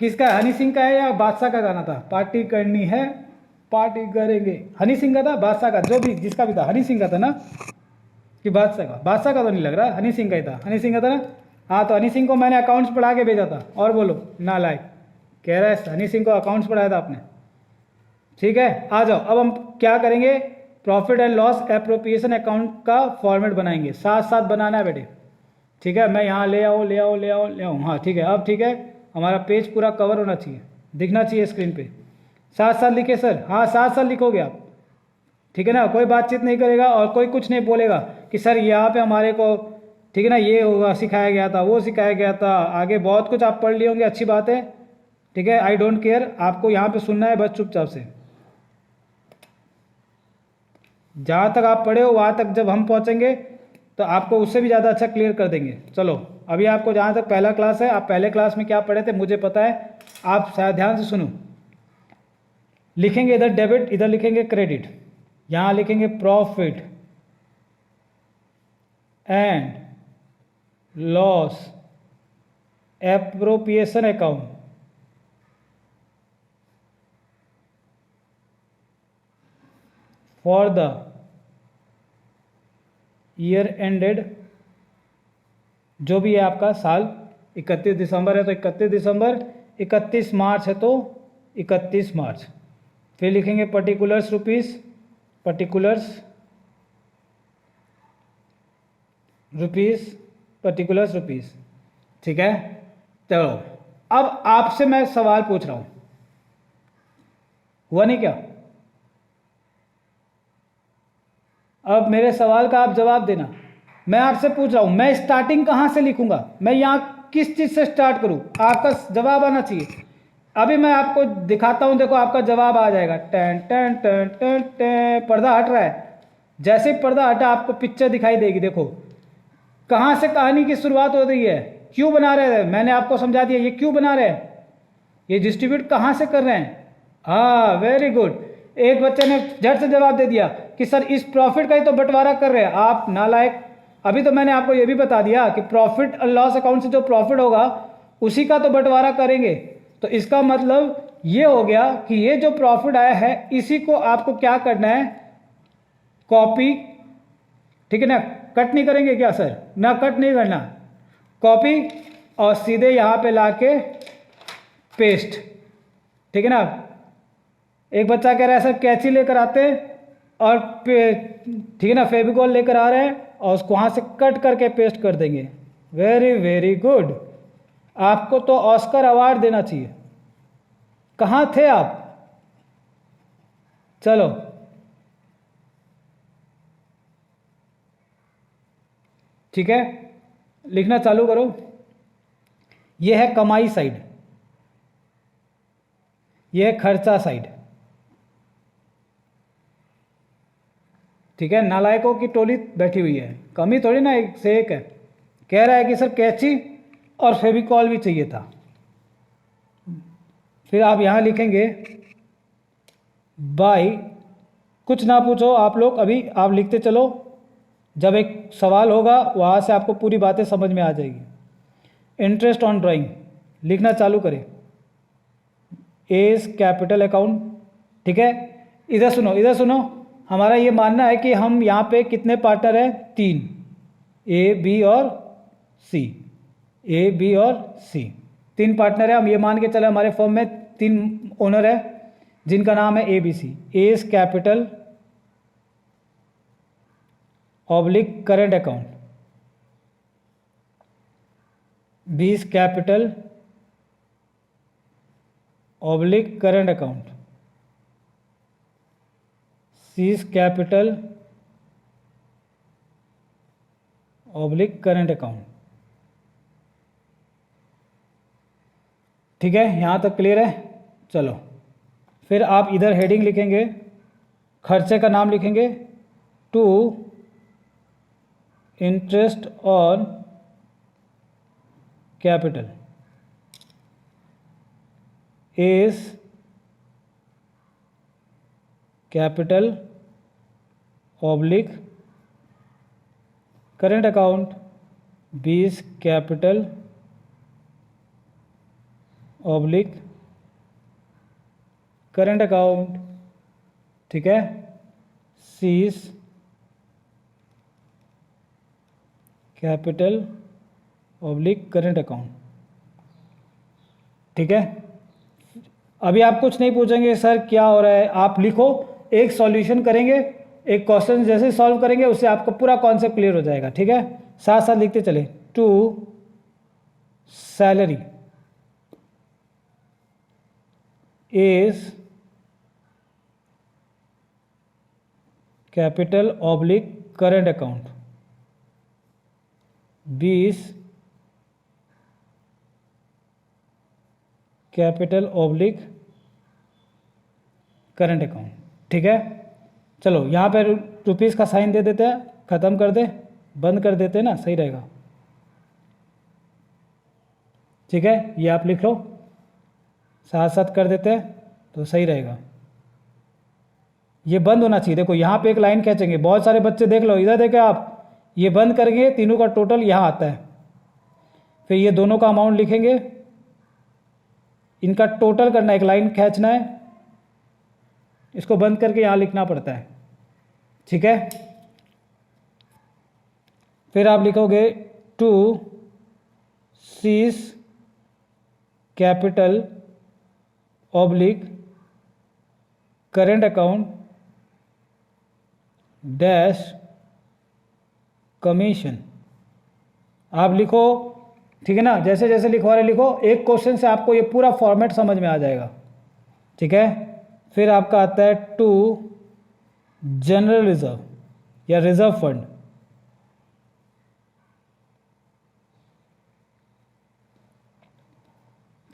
किसका? हनी सिंह का है या बादशाह का गाना था? पार्टी करनी है, पार्टी करेंगे। हनी सिंह का था, बादशाह का, जो भी जिसका भी था, हनी सिंह का था ना कि बादशाह का? बादशाह का तो नहीं लग रहा, हनी सिंह का ही था। हनी सिंह का था ना? हाँ, तो हनी सिंह को मैंने अकाउंट्स पढ़ा के भेजा था। और बोलो नालायक, कह रहा है हनी सिंह को अकाउंट्स पढ़ाया था आपने। ठीक है, आ जाओ। अब हम क्या करेंगे? Profit and loss appropriation account का फॉर्मेट बनाएंगे, साथ साथ बनाना है बेटे। ठीक है, मैं यहाँ ले आऊँ ले आऊँ हाँ ठीक है। अब ठीक है, हमारा पेज पूरा कवर होना चाहिए, दिखना चाहिए स्क्रीन पे। साथ साथ लिखे सर, हाँ साथ साथ लिखोगे आप, ठीक है ना। कोई बातचीत नहीं करेगा और कोई कुछ नहीं बोलेगा कि सर यहाँ पे हमारे को, ठीक है ना, ये होगा सिखाया गया था, वो सिखाया गया था, आगे बहुत कुछ आप पढ़ लिए होंगे, अच्छी बात है, ठीक है। आई डोंट केयर, आपको यहाँ पे सुनना है बस चुपचाप से। जहाँ तक आप पढ़े हो वहाँ तक जब हम पहुँचेंगे तो आपको उससे भी ज़्यादा अच्छा क्लियर कर देंगे। चलो अभी आपको जहाँ तक पहला क्लास है, आप पहले क्लास में क्या पढ़े थे मुझे पता है, आप शायद ध्यान से सुनो। लिखेंगे इधर डेबिट, इधर लिखेंगे क्रेडिट, यहाँ लिखेंगे profit and loss appropriation account, for the year ended, जो भी है आपका साल, 31 दिसंबर है तो 31 दिसंबर, 31 मार्च है तो 31 मार्च। फिर लिखेंगे particulars rupees, particulars rupees, particulars rupees, ठीक है। चलो अब आपसे मैं सवाल पूछ रहा हूं, हुआ नहीं क्या? अब मेरे सवाल का आप जवाब देना। मैं आपसे पूछ रहा हूं, मैं स्टार्टिंग कहां से लिखूंगा, मैं यहां किस चीज से स्टार्ट करूं, आपका जवाब आना चाहिए। अभी मैं आपको दिखाता हूं, देखो आपका जवाब आ जाएगा। टन टन टन टन टन, पर्दा हट रहा है, जैसे ही पर्दा हटा आपको पिक्चर दिखाई देगी। देखो कहां से कहानी की शुरुआत हो रही है, क्यों बना रहे हैं, मैंने आपको समझा दिया ये क्यों बना रहे हैं, ये डिस्ट्रीब्यूट कहां से कर रहे हैं। हाँ वेरी गुड, एक बच्चे ने झट से जवाब दे दिया कि सर इस प्रॉफिट का ही तो बंटवारा कर रहे हैं। आप नालायक, अभी तो मैंने आपको ये भी बता दिया कि प्रॉफिट और लॉस अकाउंट से जो प्रॉफिट होगा उसी का तो बंटवारा करेंगे। तो इसका मतलब ये हो गया कि ये जो प्रॉफिट आया है इसी को आपको क्या करना है, कॉपी, ठीक है ना। कट नहीं करेंगे क्या सर, ना कट नहीं करना, कॉपी और सीधे यहां पे लाके पेस्ट, ठीक है ना। एक बच्चा कह रहा है सर कैंची लेकर आते और ठीक है ना फेविकॉल लेकर आ रहे हैं और उसको वहां से कट करके पेस्ट कर देंगे। वेरी वेरी गुड, आपको तो ऑस्कर अवार्ड देना चाहिए। कहां थे आप? चलो ठीक है, लिखना चालू करो। यह है कमाई साइड, यह है खर्चा साइड, ठीक है। नालायकों की टोली बैठी हुई है, कमी थोड़ी ना एक से एक है। कह रहा है कि सर कैंची और फेविकॉल भी चाहिए था। फिर आप यहां लिखेंगे बाय, कुछ ना पूछो आप लोग, अभी आप लिखते चलो, जब एक सवाल होगा वहां से आपको पूरी बातें समझ में आ जाएगी। इंटरेस्ट ऑन ड्राइंग लिखना चालू करें, एज कैपिटल अकाउंट, ठीक है। इधर सुनो, इधर सुनो, हमारा ये मानना है कि हम यहाँ पे कितने पार्टनर हैं, 3, ए बी और सी, ए बी और सी, 3 पार्टनर है। हम ये मान के चले हमारे फर्म में 3 ओनर है जिनका नाम है A B C. A's capital oblique current account, B is capital oblique current account, C is capital oblique current account, ठीक है। यहां तक क्लियर है? चलो फिर आप इधर हेडिंग लिखेंगे, खर्चे का नाम लिखेंगे to interest on capital is capital oblique current account, B is capital oblique current account, ठीक है। C is capital oblique current account, ठीक है। अभी आप कुछ नहीं पूछेंगे सर क्या हो रहा है, आप लिखो, एक सॉल्यूशन करेंगे, एक क्वेश्चन जैसे सॉल्व करेंगे उससे आपका पूरा कॉन्सेप्ट क्लियर हो जाएगा, ठीक है। साथ साथ लिखते चले, to salary is capital oblique current account, 20 capital oblique current account. ठीक है, चलो यहाँ पे रुपीज़ का साइन दे देते हैं, ख़त्म कर दे, बंद कर देते हैं ना, सही रहेगा। ठीक है, ये आप लिख लो, साथ साथ कर देते हैं तो सही रहेगा। ये बंद होना चाहिए। देखो यहाँ पे एक लाइन खींचेंगे, बहुत सारे बच्चे देख लो, इधर देखें आप, ये बंद करेंगे, तीनों का टोटल यहाँ आता है, फिर ये दोनों का अमाउंट लिखेंगे, इनका टोटल करना, एक लाइन खींचना है, इसको बंद करके यहाँ लिखना पड़ता है। ठीक है, फिर आप लिखोगे to C's capital oblique current account dash commission. आप लिखो, ठीक है ना, जैसे जैसे लिखवा रहे लिखो, एक क्वेश्चन से आपको ये पूरा फॉर्मेट समझ में आ जाएगा। ठीक है, फिर आपका आता है टू जनरल रिजर्व या रिजर्व फंड,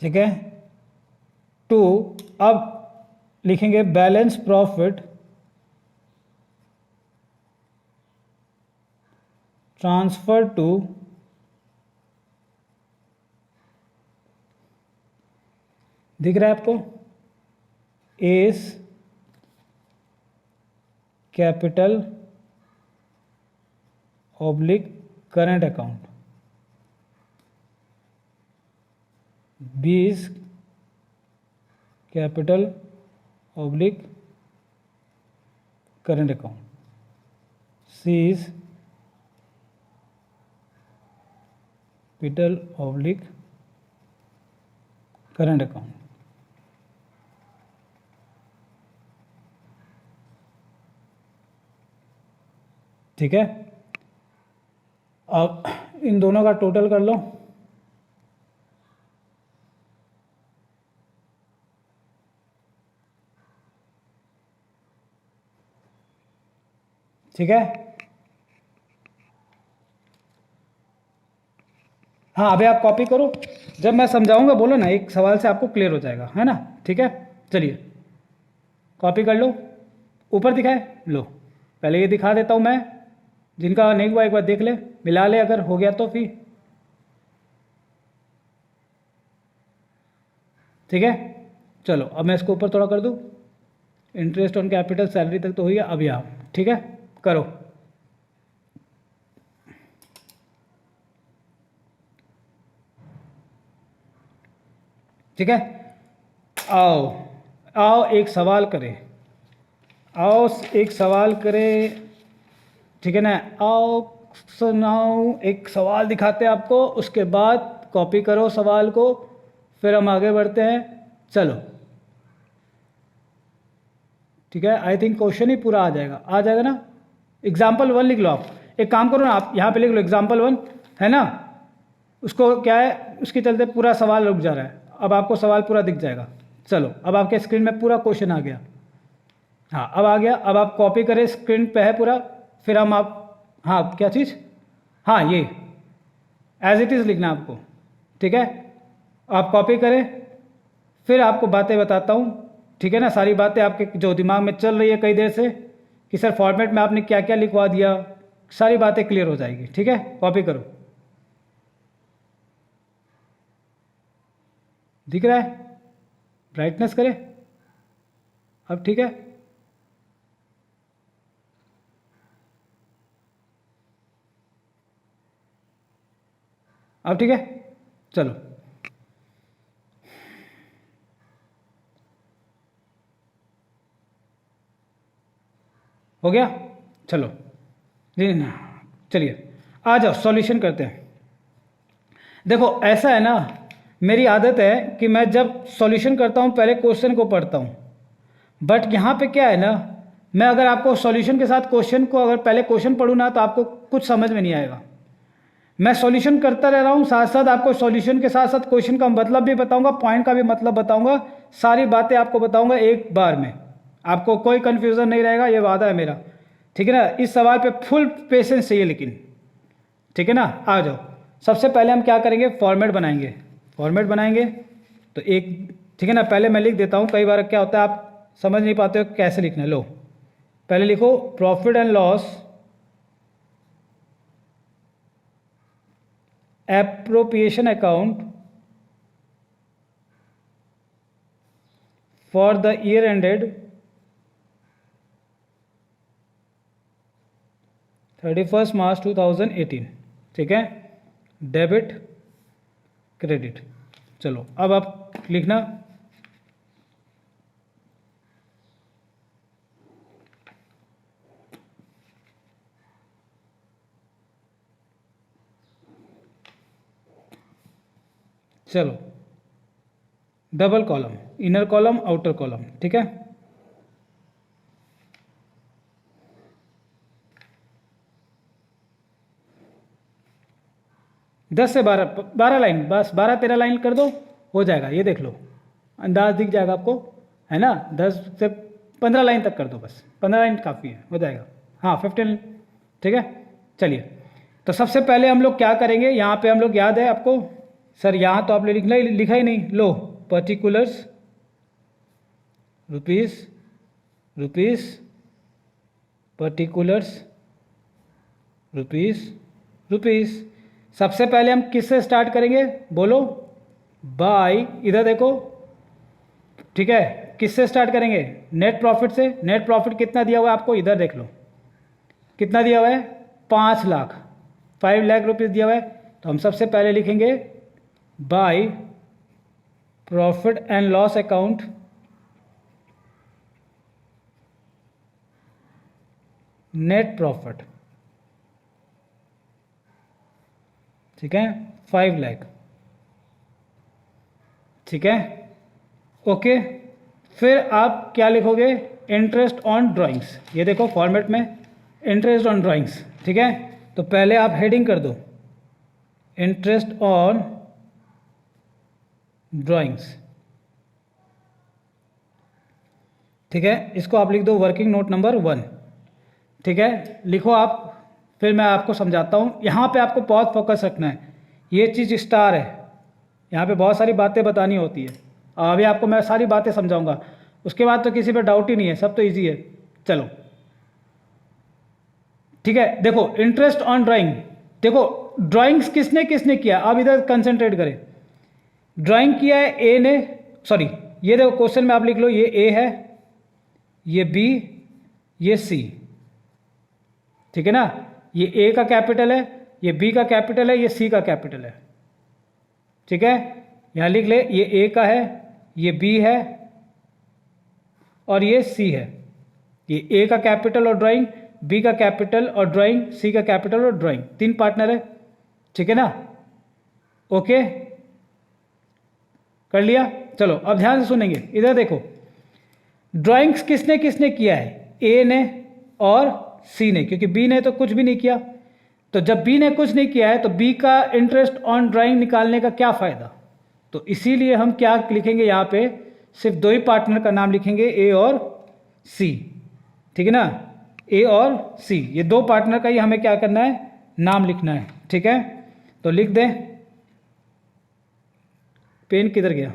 ठीक है, टू, अब लिखेंगे बैलेंस प्रॉफिट ट्रांसफर टू दिख रहा है आपको, S capital oblique current account, 20 capital oblique current account, seize capital oblique current account. ठीक है, अब इन दोनों का टोटल कर लो, ठीक है। हाँ, अभी आप कॉपी करो, जब मैं समझाऊंगा बोलो ना, एक सवाल से आपको क्लियर हो जाएगा, है ना। ठीक है, चलिए कॉपी कर लो, ऊपर दिखाए लो, पहले ये दिखा देता हूँ मैं, जिनका नहीं हुआ एक बार देख ले, मिला ले, अगर हो गया तो फिर ठीक है। चलो अब मैं इसको ऊपर थोड़ा कर दूँ, इंटरेस्ट ऑन कैपिटल सैलरी तक तो हो गया, अब यहाँ ठीक है करो। ठीक है, आओ आओ एक सवाल करें, आओ एक सवाल करें, ठीक है ना, आओ सुनाओ, एक सवाल दिखाते हैं आपको, उसके बाद कॉपी करो सवाल को, फिर हम आगे बढ़ते हैं। चलो ठीक है, आई थिंक क्वेश्चन ही पूरा आ जाएगा ना। एग्जाम्पल 1 लिख लो आप, एक काम करो ना, आप यहाँ पे लिख लो एग्जाम्पल 1, है ना, उसको क्या है, उसके चलते पूरा सवाल रुक जा रहा है, अब आपको सवाल पूरा दिख जाएगा। चलो अब आपके स्क्रीन में पूरा क्वेश्चन आ गया, हाँ अब आ गया, अब आप कॉपी करें, स्क्रीन पे है पूरा, फिर हम आप, हाँ क्या चीज़, हाँ ये एज इट इज़ लिखना आपको, ठीक है, आप कॉपी करें, फिर आपको बातें बताता हूँ, ठीक है ना, सारी बातें आपके जो दिमाग में चल रही है कई देर से कि सर फॉर्मेट में आपने क्या क्या लिखवा दिया, सारी बातें क्लियर हो जाएगी। ठीक है, कॉपी करो, दिख रहा है, ब्राइटनेस करें अब, ठीक है, अब ठीक है, चलो हो गया, चलो चलिए आ जाओ सॉल्यूशन करते हैं। देखो ऐसा है ना, मेरी आदत है कि मैं जब सॉल्यूशन करता हूँ पहले क्वेश्चन को पढ़ता हूँ, बट यहाँ पे क्या है ना, मैं अगर आपको सॉल्यूशन के साथ क्वेश्चन को अगर पहले क्वेश्चन पढ़ूँ ना तो आपको कुछ समझ में नहीं आएगा। मैं सॉल्यूशन करता रह रहा हूँ, साथ साथ आपको सॉल्यूशन के साथ साथ क्वेश्चन का मतलब भी बताऊंगा, पॉइंट का भी मतलब बताऊंगा, सारी बातें आपको बताऊंगा एक बार में, आपको कोई कन्फ्यूज़न नहीं रहेगा, ये वादा है मेरा। ठीक है ना, इस सवाल पे फुल पेशेंस चाहिए लेकिन, ठीक है ना। आ जाओ, सबसे पहले हम क्या करेंगे, फॉर्मेट बनाएंगे। फॉर्मेट बनाएंगे तो एक, ठीक है ना, पहले मैं लिख देता हूँ, कई बार क्या होता है आप समझ नहीं पाते हो कैसे लिखना है। लो पहले लिखो profit and loss appropriation account for the year ended 31 मार्च 2018, ठीक है, डेबिट क्रेडिट। चलो अब आप लिखना, चलो double column, inner column outer column, ठीक है। दस से 12 लाइन, बस 12-13 लाइन कर दो, हो जाएगा। ये देख लो, अंदाज दिख जाएगा आपको, है ना। 10 से 15 लाइन तक कर दो, बस 15 लाइन काफ़ी है, हो जाएगा। हाँ 15, ठीक है। चलिए, तो सबसे पहले हम लोग क्या करेंगे, यहाँ पे हम लोग, याद है आपको सर, यहाँ तो आपने लिखा ही नहीं। लो पर्टिकुलर्स रुपीस, पर्टिकुलर्स रुपीस। सबसे पहले हम किससे स्टार्ट करेंगे, बोलो, बाय, इधर देखो, ठीक है, किससे स्टार्ट करेंगे, नेट प्रॉफिट से। नेट प्रॉफिट कितना दिया हुआ है आपको, इधर देख लो, कितना दिया हुआ है, 5 लाख, 5 लाख रुपीज़ दिया हुआ है। तो हम सबसे पहले लिखेंगे by profit and loss account net profit, ठीक है, 5 लाख, ठीक है, ओके। फिर आप क्या लिखोगे, इंटरेस्ट ऑन ड्राइंग्स। ये देखो फॉर्मेट में इंटरेस्ट ऑन ड्राइंग्स, ठीक है। तो पहले आप हेडिंग कर दो इंटरेस्ट ऑन ड्राइंग्स, ठीक है। इसको आप लिख दो वर्किंग नोट नंबर 1, ठीक है, लिखो आप। फिर मैं आपको समझाता हूँ, यहाँ पे आपको बहुत फोकस रखना है। ये चीज़ स्टार है, यहाँ पे बहुत सारी बातें बतानी होती है। अभी आपको मैं सारी बातें समझाऊंगा, उसके बाद तो किसी पे डाउट ही नहीं है, सब तो इजी है। चलो ठीक है, देखो इंटरेस्ट ऑन ड्राइंग, देखो ड्राइंग्स किसने किसने किया, अब इधर कंसंट्रेट करें। ड्राइंग किया है ए ने, सॉरी, ये देखो क्वेश्चन में आप लिख लो, ये ए है, ये बी, ये सी, ठीक है ना। ये ए का कैपिटल है, ये बी का कैपिटल है, ये सी का कैपिटल है, ठीक है। यहां लिख ले, ये ए का है, ये बी है और ये सी है। ये ए का कैपिटल और ड्राइंग, बी का कैपिटल और ड्राइंग, सी का कैपिटल और ड्राइंग, 3 पार्टनर है, ठीक है ना। ओके, कर लिया। चलो अब ध्यान से सुनेंगे, इधर देखो ड्राइंग्स किसने किसने किया है, ए ने और सी ने, क्योंकि बी ने तो कुछ भी नहीं किया। तो जब बी ने कुछ नहीं किया है तो बी का इंटरेस्ट ऑन ड्राइंग निकालने का क्या फ़ायदा। तो इसीलिए हम क्या लिखेंगे, यहाँ पे सिर्फ 2 ही पार्टनर का नाम लिखेंगे, ए और सी, ठीक है ना। ए और सी, ये 2 पार्टनर का ही हमें क्या करना है, नाम लिखना है, ठीक है। तो लिख दें, पेन किधर गया,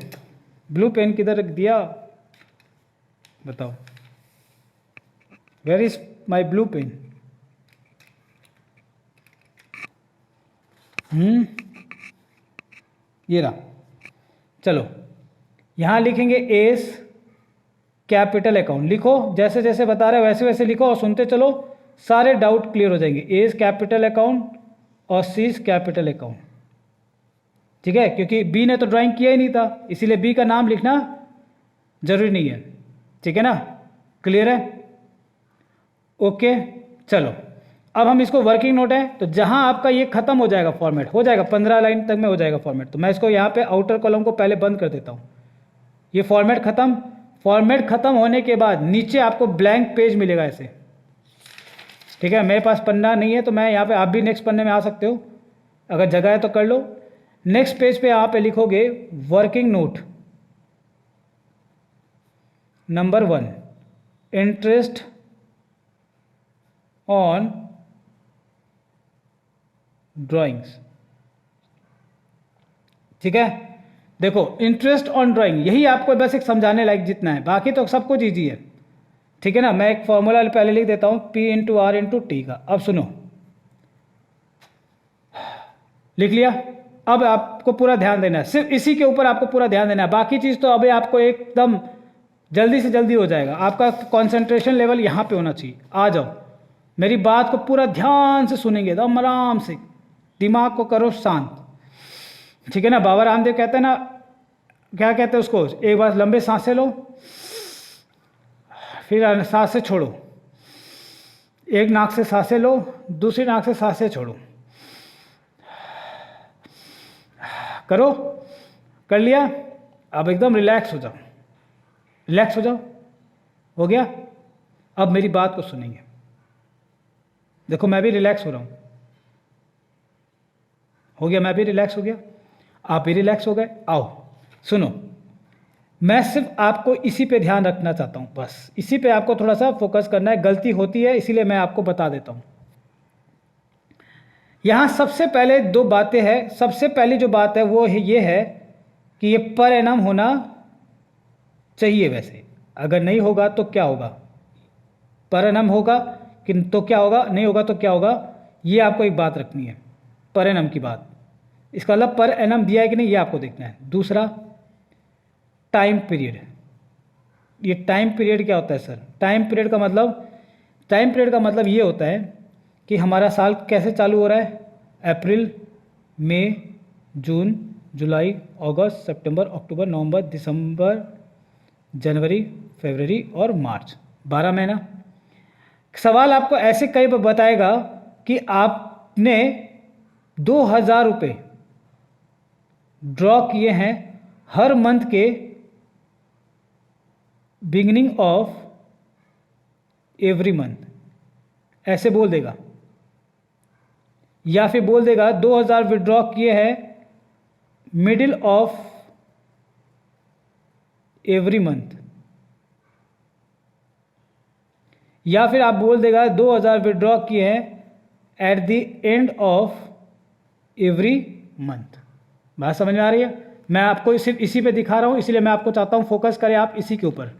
ब्लू पेन किधर रख दिया, बताओ, where is my blue pen. ये रहा। चलो यहां लिखेंगे एस कैपिटल अकाउंट, लिखो जैसे जैसे बता रहे हो वैसे वैसे लिखो और सुनते चलो, सारे डाउट क्लियर हो जाएंगे। एस कैपिटल अकाउंट और सीज कैपिटल अकाउंट, ठीक है, क्योंकि बी ने तो ड्राइंग किया ही नहीं था, इसीलिए बी का नाम लिखना जरूरी नहीं है, ठीक है ना। क्लियर है, ओके। चलो अब हम इसको वर्किंग नोट है, तो जहां आपका ये खत्म हो जाएगा फॉर्मेट, हो जाएगा 15 लाइन तक में हो जाएगा फॉर्मेट, तो मैं इसको यहाँ पे आउटर कॉलम को पहले बंद कर देता हूँ। ये फॉर्मेट खत्म, फॉर्मेट खत्म होने के बाद नीचे आपको ब्लैंक पेज मिलेगा ऐसे, ठीक है। मेरे पास पन्ना नहीं है तो मैं यहाँ पे, आप भी नेक्स्ट पन्ने में आ सकते हो, अगर जगह है तो कर लो। नेक्स्ट पेज पे आप लिखोगे working note number 1, interest on drawings. ठीक है, देखो इंटरेस्ट ऑन ड्राइंग, यही आपको बस एक समझाने लायक जितना है, बाकी तो सब कुछ ईजी है। ठीक है ना, मैं एक फॉर्मूला पहले लिख देता हूं, P into R into T का। अब सुनो, लिख लिया। अब आपको पूरा ध्यान देना है, सिर्फ इसी के ऊपर आपको पूरा ध्यान देना है, बाकी चीज़ तो अभी आपको एकदम जल्दी से जल्दी हो जाएगा। आपका कंसंट्रेशन लेवल यहाँ पे होना चाहिए। आ जाओ, मेरी बात को पूरा ध्यान से सुनेंगे, एकदम आराम से, दिमाग को करो शांत। ठीक है ना, बाबा रामदेव कहते हैं ना, क्या कहते हैं उसको, एक बार लंबे सांसें लो, फिर सांसें छोड़ो, एक नाक से सांसें लो, दूसरी नाक से सांसें छोड़ो। करो, कर लिया? अब एकदम रिलैक्स हो जाओ, रिलैक्स हो जाओ। हो गया? अब मेरी बात को सुनेंगे। देखो मैं भी रिलैक्स हो रहा हूं। हो गया, मैं भी रिलैक्स हो गया, आप भी रिलैक्स हो गए। आओ सुनो, मैं सिर्फ आपको इसी पे ध्यान रखना चाहता हूं, बस इसी पे आपको थोड़ा सा फोकस करना है। गलती होती है इसीलिए मैं आपको बता देता हूं। यहां सबसे पहले दो बातें हैं। सबसे पहली जो बात है वो ये है कि ये पर एनम होना चाहिए। वैसे अगर नहीं होगा तो क्या होगा, पर एनम होगा कि तो क्या होगा, नहीं होगा तो क्या होगा, ये आपको एक बात रखनी है, पर एनम की बात। इसका मतलब पर एनम दिया है कि नहीं ये आपको देखना है। दूसरा, टाइम पीरियड। ये टाइम पीरियड क्या होता है सर? टाइम पीरियड का मतलब ये होता है कि हमारा साल कैसे चालू हो रहा है। अप्रैल, मई, जून, जुलाई, अगस्त, सितंबर, अक्टूबर, नवंबर, दिसंबर, जनवरी, फरवरी और मार्च, 12 महीना। सवाल आपको ऐसे कई बार बताएगा कि आपने 2000 रुपये ड्रॉ किए हैं हर मंथ के बिगिनिंग ऑफ एवरी मंथ, ऐसे बोल देगा। या फिर बोल देगा 2000 विड्रॉ किए हैं मिडिल ऑफ एवरी मंथ। या फिर आप बोल देगा 2000 विड्रॉ किए हैं at the end of every month. बात समझ में आ रही है? मैं आपको सिर्फ इसी पे दिखा रहा हूँ, इसलिए मैं आपको चाहता हूँ फोकस करें आप इसी के ऊपर,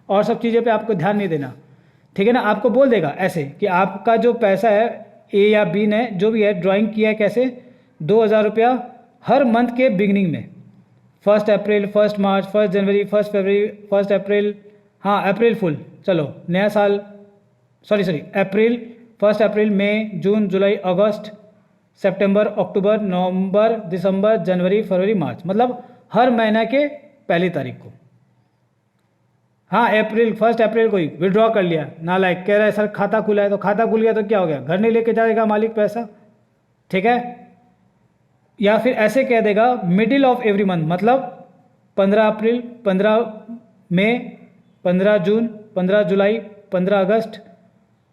और सब चीज़ों पे आपको ध्यान नहीं देना। ठीक है ना, आपको बोल देगा ऐसे कि आपका जो पैसा है ए या बी ने जो भी है ड्राइंग किया है कैसे, 2000 रुपया हर मंथ के बिगनिंग में, 1 अप्रैल, 1 मार्च, 1 जनवरी, 1 फरवरी, 1 अप्रैल, हाँ अप्रैल फुल, चलो नया साल, सॉरी अप्रैल, 1 अप्रैल, मई, जून, जुलाई, अगस्त, सितंबर, अक्टूबर, नवंबर, दिसंबर, जनवरी, फरवरी, मार्च, मतलब हर महीना के पहली तारीख को। हाँ अप्रैल, 1 अप्रैल को ही विड्रॉ कर लिया। नालायक कह रहा है सर खाता खुला है, तो खाता खुल गया तो क्या हो गया, घर नहीं लेके जाएगा मालिक पैसा। ठीक है, या फिर ऐसे कह देगा मिडिल ऑफ एवरी मंथ, मतलब 15 अप्रैल, 15 मई, 15 जून, 15 जुलाई, 15 अगस्त,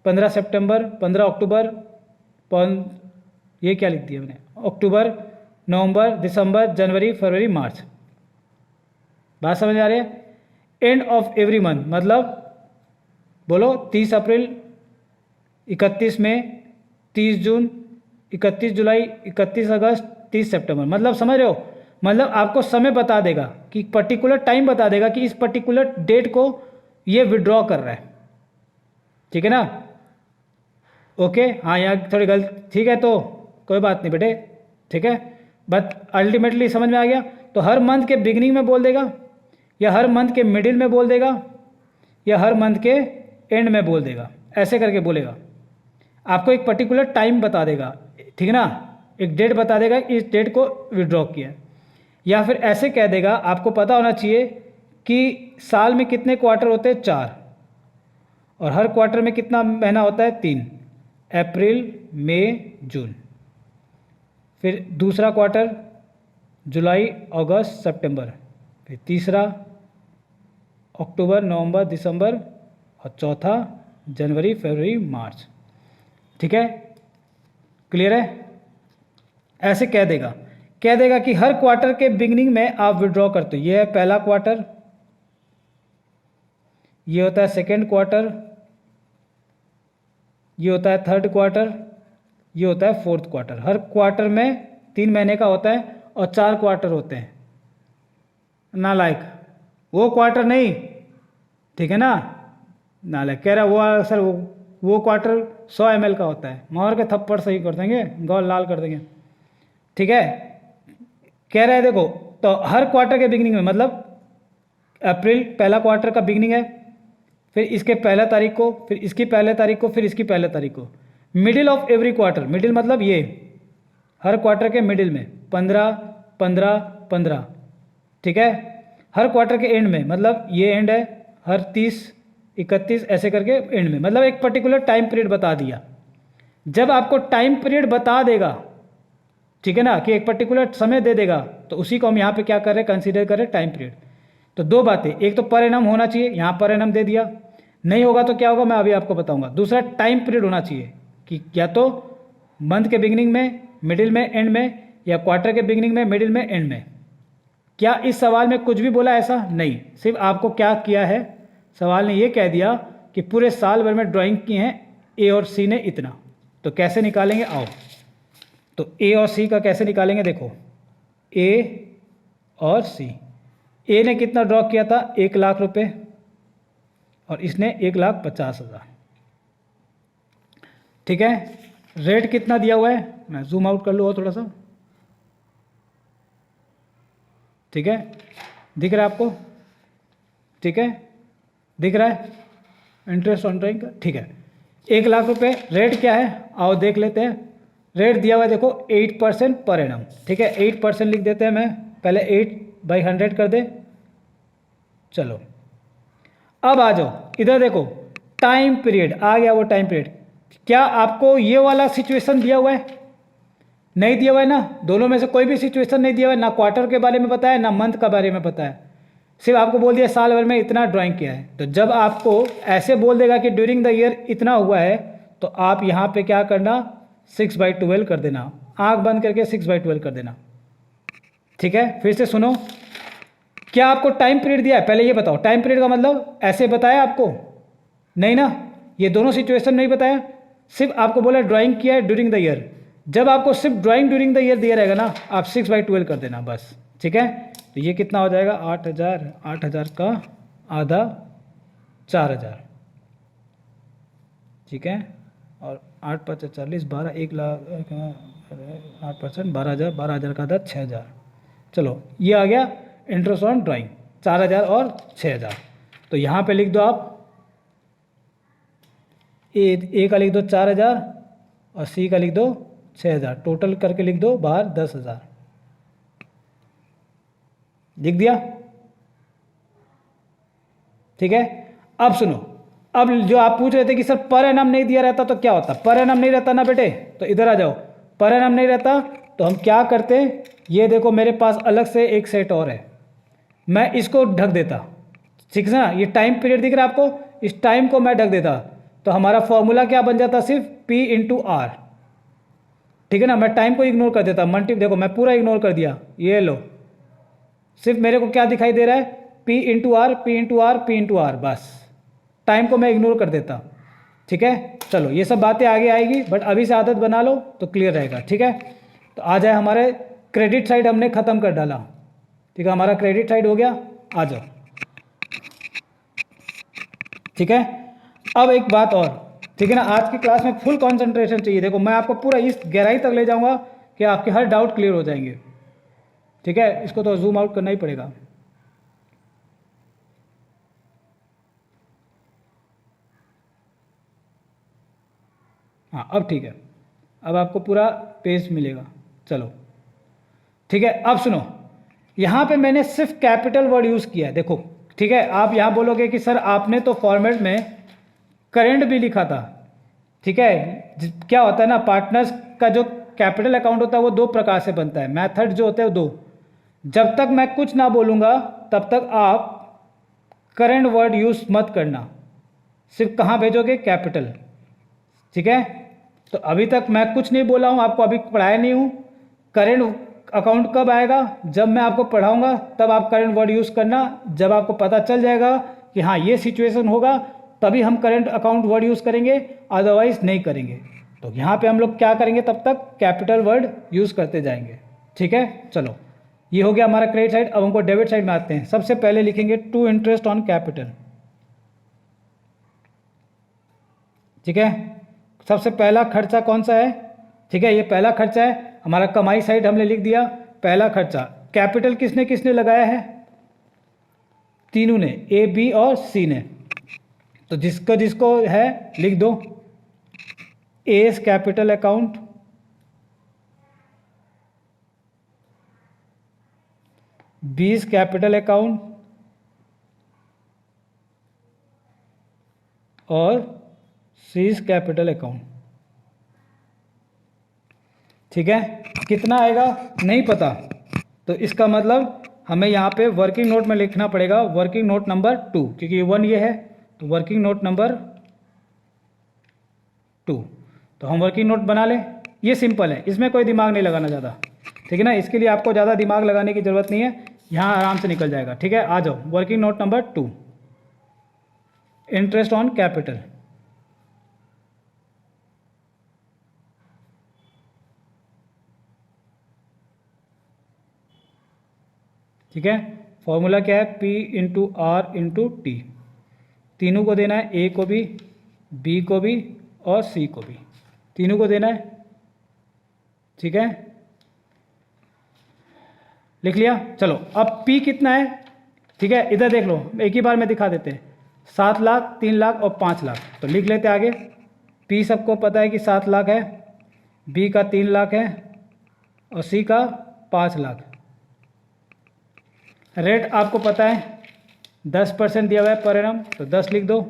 15 सितंबर, 15 अक्टूबर, ये क्या लिख दिया मैंने, अक्टूबर, नवंबर, दिसंबर, जनवरी, फरवरी, मार्च। बात समझ आ रही है? एंड ऑफ एवरी मंथ मतलब बोलो 30 अप्रैल, 31 मई, 30 जून, 31 जुलाई, 31 अगस्त, 30 सितंबर, मतलब समझ रहे हो? मतलब आपको समय बता देगा कि पर्टिकुलर टाइम बता देगा कि इस पर्टिकुलर डेट को ये विड्रॉ कर रहा है। ठीक है ना? ओके, हाँ यहाँ थोड़ी गलत, ठीक है तो कोई बात नहीं बेटे, ठीक है, बट अल्टीमेटली समझ में आ गया। तो हर मंथ के बिगिनिंग में बोल देगा, या हर मंथ के मिडिल में बोल देगा, या हर मंथ के एंड में बोल देगा, ऐसे करके बोलेगा। आपको एक पर्टिकुलर टाइम बता देगा, ठीक है ना, एक डेट बता देगा इस डेट को विड्रॉ किया। या फिर ऐसे कह देगा, आपको पता होना चाहिए कि साल में कितने क्वार्टर होते हैं, 4, और हर क्वार्टर में कितना महीना होता है, 3, अप्रैल, मई, जून। फिर दूसरा क्वार्टर जुलाई, अगस्त, सितंबर, फिर तीसरा अक्टूबर, नवंबर, दिसंबर, और चौथा जनवरी, फरवरी, मार्च। ठीक है, क्लियर है? ऐसे कह देगा कि हर क्वार्टर के बिगिनिंग में आप विड्रॉ करते हो। ये है पहला क्वार्टर, ये होता है सेकेंड क्वार्टर, ये होता है थर्ड क्वार्टर, ये होता है फोर्थ क्वार्टर। हर क्वार्टर में 3 महीने का होता है और 4 क्वार्टर होते हैं। नालायक, वो क्वार्टर नहीं, ठीक है ना, नालायक कह रहा वो सर वो क्वार्टर 100 ml का होता है। मार के थप्पड़ सही कर देंगे, गौर लाल कर देंगे, ठीक है। कह रहा है देखो, तो हर क्वार्टर के बिगिनिंग में, मतलब अप्रैल पहला क्वार्टर का बिगिनिंग है, फिर इसके पहला तारीख को, फिर इसकी पहले तारीख को, फिर इसकी पहले तारीख को। Middle of every quarter, middle मतलब ये हर क्वार्टर के मिडिल में 15 15 15, ठीक है। हर क्वार्टर के एंड में, मतलब ये एंड है, हर 30 31 ऐसे करके एंड में, मतलब एक पर्टिकुलर टाइम पीरियड बता दिया। जब आपको टाइम पीरियड बता देगा, ठीक है ना, कि एक पर्टिकुलर समय दे देगा, तो उसी को हम यहाँ पे क्या कर रहे हैं, कंसीडर कर रहे हैं टाइम पीरियड। तो दो बातें, एक तो पर एनम होना चाहिए, यहाँ पर एनम दे दिया, नहीं होगा तो क्या होगा मैं अभी आपको बताऊंगा। दूसरा टाइम पीरियड होना चाहिए कि या तो मंथ के बिगिनिंग में, मिडिल में, एंड में, या क्वार्टर के बिगिनिंग में, मिडिल में, एंड में। क्या इस सवाल में कुछ भी बोला ऐसा? नहीं, सिर्फ आपको क्या किया है, सवाल ने ये कह दिया कि पूरे साल भर में ड्राइंग की हैं ए और सी ने इतना। तो कैसे निकालेंगे, आओ। तो ए और सी का कैसे निकालेंगे, देखो ए और सी। ए ने कितना ड्रॉ किया था, 1 लाख रुपए, और इसने 1,50,000, ठीक है। रेट कितना दिया हुआ है, मैं जूम आउट कर लूँ और थोड़ा सा, ठीक है, दिख रहा है आपको, ठीक है, दिख रहा है इंटरेस्ट ऑन ड्राइंग का, ठीक है। 1 लाख रुपए रेट क्या है, आओ देख लेते हैं। रेट दिया हुआ है देखो 8% पर एनम, ठीक है। 8% लिख देते हैं, मैं पहले 8/100 कर दे। चलो अब आ जाओ इधर, देखो टाइम पीरियड आ गया, वो टाइम पीरियड। क्या आपको ये वाला सिचुएशन दिया हुआ है? नहीं दिया हुआ है ना, दोनों में से कोई भी सिचुएशन नहीं दिया हुआ है, ना क्वार्टर के बारे में बताया, ना मंथ का बारे में बताया, सिर्फ आपको बोल दिया साल भर में इतना ड्राइंग किया है। तो जब आपको ऐसे बोल देगा कि ड्यूरिंग द ईयर इतना हुआ है, तो आप यहाँ पे क्या करना, 6/12 कर देना, आंख बंद करके 6/12 कर देना, ठीक है। फिर से सुनो, क्या आपको टाइम पीरियड दिया है, पहले ये बताओ, टाइम पीरियड का मतलब ऐसे बताया आपको? नहीं ना, ये दोनों सिचुएशन नहीं बताया, सिर्फ आपको बोला ड्राइंग किया है ड्यूरिंग द ईयर। जब आपको सिर्फ ड्राइंग ड्यूरिंग द ईयर दिया रहेगा ना, आप 6/12 कर देना बस, ठीक है। तो ये कितना हो जाएगा, 8,000, 8,000 का आधा 4,000, ठीक है। और 8×5 = 40, 12, 1 लाख, 8%, 12,000, 12,000 का आधा 6,000। चलो ये आ गया इंटरेस्ट ऑन ड्राइंग, 4,000 और 6,000। तो यहाँ पे लिख दो आप, ए का लिख दो 4,000 और सी का लिख दो 6,000, टोटल करके लिख दो बाहर 10,000, लिख दिया, ठीक है। अब सुनो, अब जो आप पूछ रहे थे कि सर पर एनम नहीं दिया रहता तो क्या होता, पर एनम नहीं रहता ना बेटे, तो इधर आ जाओ। पर एनम नहीं रहता तो हम क्या करते, ये देखो मेरे पास अलग से एक सेट और है, मैं इसको ढक देता, ठीक है ना। ये टाइम पीरियड दिख रहा है आपको, इस टाइम को मैं ढक देता, तो हमारा फॉर्मूला क्या बन जाता, सिर्फ P/R, ठीक है ना। मैं टाइम को इग्नोर कर देता, देखो मैं पूरा इग्नोर कर दिया, ये लो, सिर्फ मेरे को क्या दिखाई दे रहा है, P/R P/R P/R, बस टाइम को मैं इग्नोर कर देता, ठीक है। चलो ये सब बातें आगे आएगी, बट अभी से आदत बना लो तो क्लियर रहेगा, ठीक है। तो आ जाए, हमारे क्रेडिट साइड हमने ख़त्म कर डाला, ठीक है, हमारा क्रेडिट साइड हो गया, आ जाओ, ठीक है। अब एक बात और, ठीक है ना, आज की क्लास में फुल कंसंट्रेशन चाहिए। देखो मैं आपको पूरा इस गहराई तक ले जाऊंगा कि आपके हर डाउट क्लियर हो जाएंगे, ठीक है। इसको तो जूम आउट करना ही पड़ेगा। हाँ अब ठीक है, अब आपको पूरा पेज मिलेगा। चलो ठीक है, अब सुनो, यहाँ पे मैंने सिर्फ कैपिटल वर्ड यूज़ किया है, देखो, ठीक है। आप यहाँ बोलोगे कि सर आपने तो फॉर्मेट में करेंट भी लिखा था, ठीक है। क्या होता है ना, पार्टनर्स का जो कैपिटल अकाउंट होता है वो 2 प्रकार से बनता है, मेथड जो होते हैं वो 2। जब तक मैं कुछ ना बोलूँगा तब तक आप करेंट वर्ड यूज़ मत करना, सिर्फ कहाँ भेजोगे, कैपिटल, ठीक है। तो अभी तक मैं कुछ नहीं बोला हूँ, आपको अभी पढ़ाया नहीं हूँ। करेंट अकाउंट कब आएगा, जब मैं आपको पढ़ाऊँगा तब आप करेंट वर्ड यूज़ करना। जब आपको पता चल जाएगा कि हाँ ये सिचुएशन होगा, तभी हम करंट अकाउंट वर्ड यूज़ करेंगे, अदरवाइज नहीं करेंगे। तो यहाँ पे हम लोग क्या करेंगे, तब तक कैपिटल वर्ड यूज़ करते जाएंगे। ठीक है, चलो ये हो गया हमारा क्रेडिट साइड। अब हमको डेबिट साइड में आते हैं। सबसे पहले लिखेंगे टू इंटरेस्ट ऑन कैपिटल। ठीक है, सबसे पहला खर्चा कौन सा है? ठीक है, ये पहला खर्चा है हमारा। कमाई साइड हमने लिख दिया पहला खर्चा। कैपिटल किसने किसने लगाया है? तीनों ने, ए बी और सी ने। तो जिसको जिसको है लिख दो। एस कैपिटल अकाउंट, बीस कैपिटल अकाउंट और सीज कैपिटल अकाउंट। ठीक है, कितना आएगा नहीं पता, तो इसका मतलब हमें यहाँ पे वर्किंग नोट में लिखना पड़ेगा वर्किंग नोट नंबर 2, क्योंकि 1 ये है, तो वर्किंग नोट नंबर 2। तो हम वर्किंग नोट बना लें। ये सिंपल है, इसमें कोई दिमाग नहीं लगाना ज़्यादा। ठीक है ना, इसके लिए आपको ज़्यादा दिमाग लगाने की ज़रूरत नहीं है, यहाँ आराम से निकल जाएगा। ठीक है, आ जाओ working note number 2, interest on capital. ठीक है, फॉर्मूला क्या है? P into R into T. तीनों को देना है, ए को भी, बी को भी और सी को भी, तीनों को देना है। ठीक है, लिख लिया। चलो अब P कितना है? ठीक है, इधर देख लो, एक ही बार में दिखा देते हैं। 7 लाख, 3 लाख और 5 लाख। तो लिख लेते आगे। P सबको पता है कि 7 लाख है, B का 3 लाख है और C का 5 लाख। रेट आपको पता है 10% दिया हुआ है पर एनम, तो 10 लिख दो।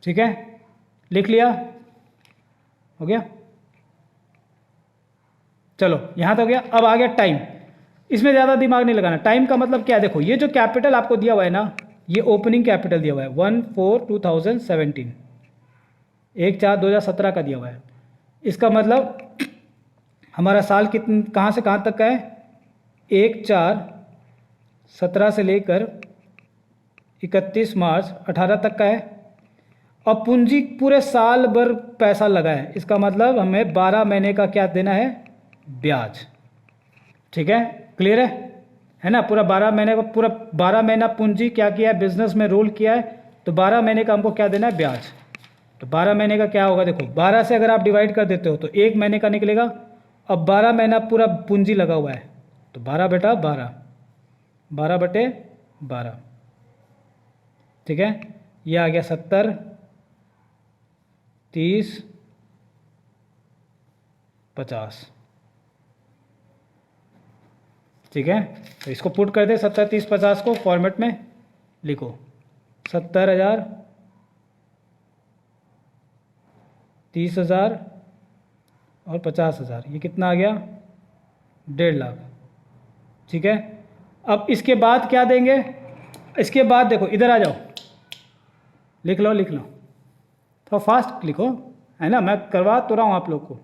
ठीक है, लिख लिया, हो गया। चलो यहाँ तो हो गया। अब आ गया टाइम। इसमें ज़्यादा दिमाग नहीं लगाना। टाइम का मतलब क्या है? देखो, ये जो कैपिटल आपको दिया हुआ है ना, ये ओपनिंग कैपिटल दिया हुआ है 1/4/2017, 1/4/2017 का दिया हुआ है। इसका मतलब हमारा साल कहाँ से कहाँ तक का है? 1/4/17 से लेकर 31 मार्च 18 तक का है। और पूंजी पूरे साल भर पैसा लगा है, इसका मतलब हमें 12 महीने का क्या देना है? ब्याज। ठीक है, क्लियर है ना? पूरा 12 महीने का, पूरा 12 महीना पूंजी क्या किया है? बिजनेस में रोल किया है, तो 12 महीने का हमको क्या देना है? ब्याज। तो 12 महीने का क्या होगा? देखो, 12 से अगर आप डिवाइड कर देते हो तो 1 महीने का निकलेगा। अब 12 महीना पूरा पूंजी लगा हुआ है, तो 12 बटा 12, 12 बटे 12। ठीक है, ये आ गया 70, 30, 50। ठीक है, तो इसको पुट कर दे 70, 30, 50 को फॉर्मेट में लिखो। 70,000, 30,000 और 50,000, ये कितना आ गया? 1.5 लाख। ठीक है, अब इसके बाद क्या देंगे? इसके बाद देखो, इधर आ जाओ, लिख लो लिख लो, थोड़ा फास्ट लिखो, है ना, मैं करवा तो रहा हूँ आप लोग को।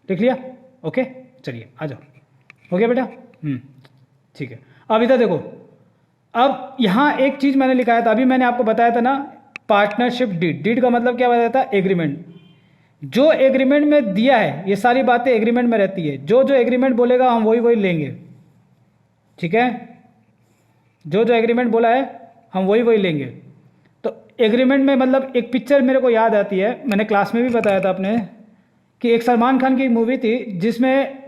लिख लिया? ओके, चलिए आ जाओ। हो गया बेटा? ठीक है, अब इधर देखो। अब यहाँ एक चीज़ मैंने लिखाया था, अभी मैंने आपको बताया था ना, पार्टनरशिप डीड। डीड का मतलब क्या बताया था? एग्रीमेंट। जो एग्रीमेंट में दिया है, ये सारी बातें एग्रीमेंट में रहती है। जो जो एग्रीमेंट बोलेगा हम वही वही लेंगे। ठीक है, जो जो एग्रीमेंट बोला है हम वही वही लेंगे। तो एग्रीमेंट में मतलब एक पिक्चर मेरे को याद आती है, मैंने क्लास में भी बताया था अपने, कि एक सलमान खान की मूवी थी जिसमें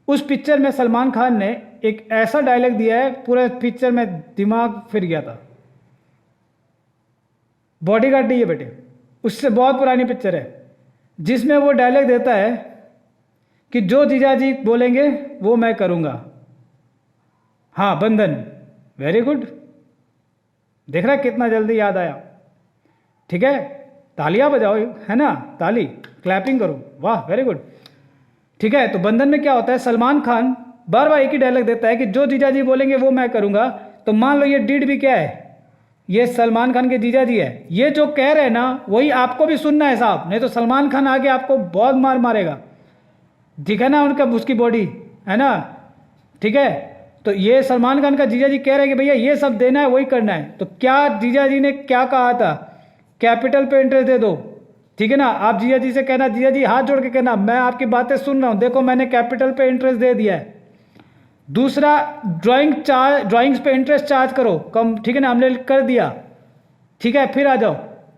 उस पिक्चर में सलमान खान ने एक ऐसा डायलॉग दिया है, पूरे पिक्चर में दिमाग फिर गया था। बॉडीगार्ड नहीं है बेटे, उससे बहुत पुरानी पिक्चर है, जिसमें वो डायलॉग देता है कि जो जीजाजी बोलेंगे वो मैं करूँगा। हाँ, बंधन। वेरी गुड, देख रहा है कितना जल्दी याद आया। ठीक है, तालियां बजाओ, है ना, ताली क्लैपिंग करो, वाह वेरी गुड। ठीक है, तो बंधन में क्या होता है? सलमान खान बार बार एक ही डायलॉग देता है कि जो जीजाजी बोलेंगे वो मैं करूँगा। तो मान लो ये डीड भी क्या है? ये सलमान खान के जीजाजी है। ये जो कह रहे हैं ना, वही आपको भी सुनना है साहब, नहीं तो सलमान खान आके आपको बहुत मार मारेगा। ठीक है ना, उनका उसकी बॉडी। है ना, ठीक है। तो ये सलमान खान का जीजा जी कह रहे हैं कि भैया ये सब देना है, वही करना है। तो क्या जीजा जी ने क्या कहा था, कैपिटल पे इंटरेस्ट दे दो, ठीक है ना। आप जीजा जी से कहना, जीजा जी हाथ जोड़ के कहना मैं आपकी बातें सुन रहा हूँ, देखो मैंने कैपिटल पे इंटरेस्ट दे दिया है। दूसरा, ड्राइंग्स पे इंटरेस्ट चार्ज करो कम, ठीक है ना, हमने कर दिया, ठीक है। फिर आ जाओ,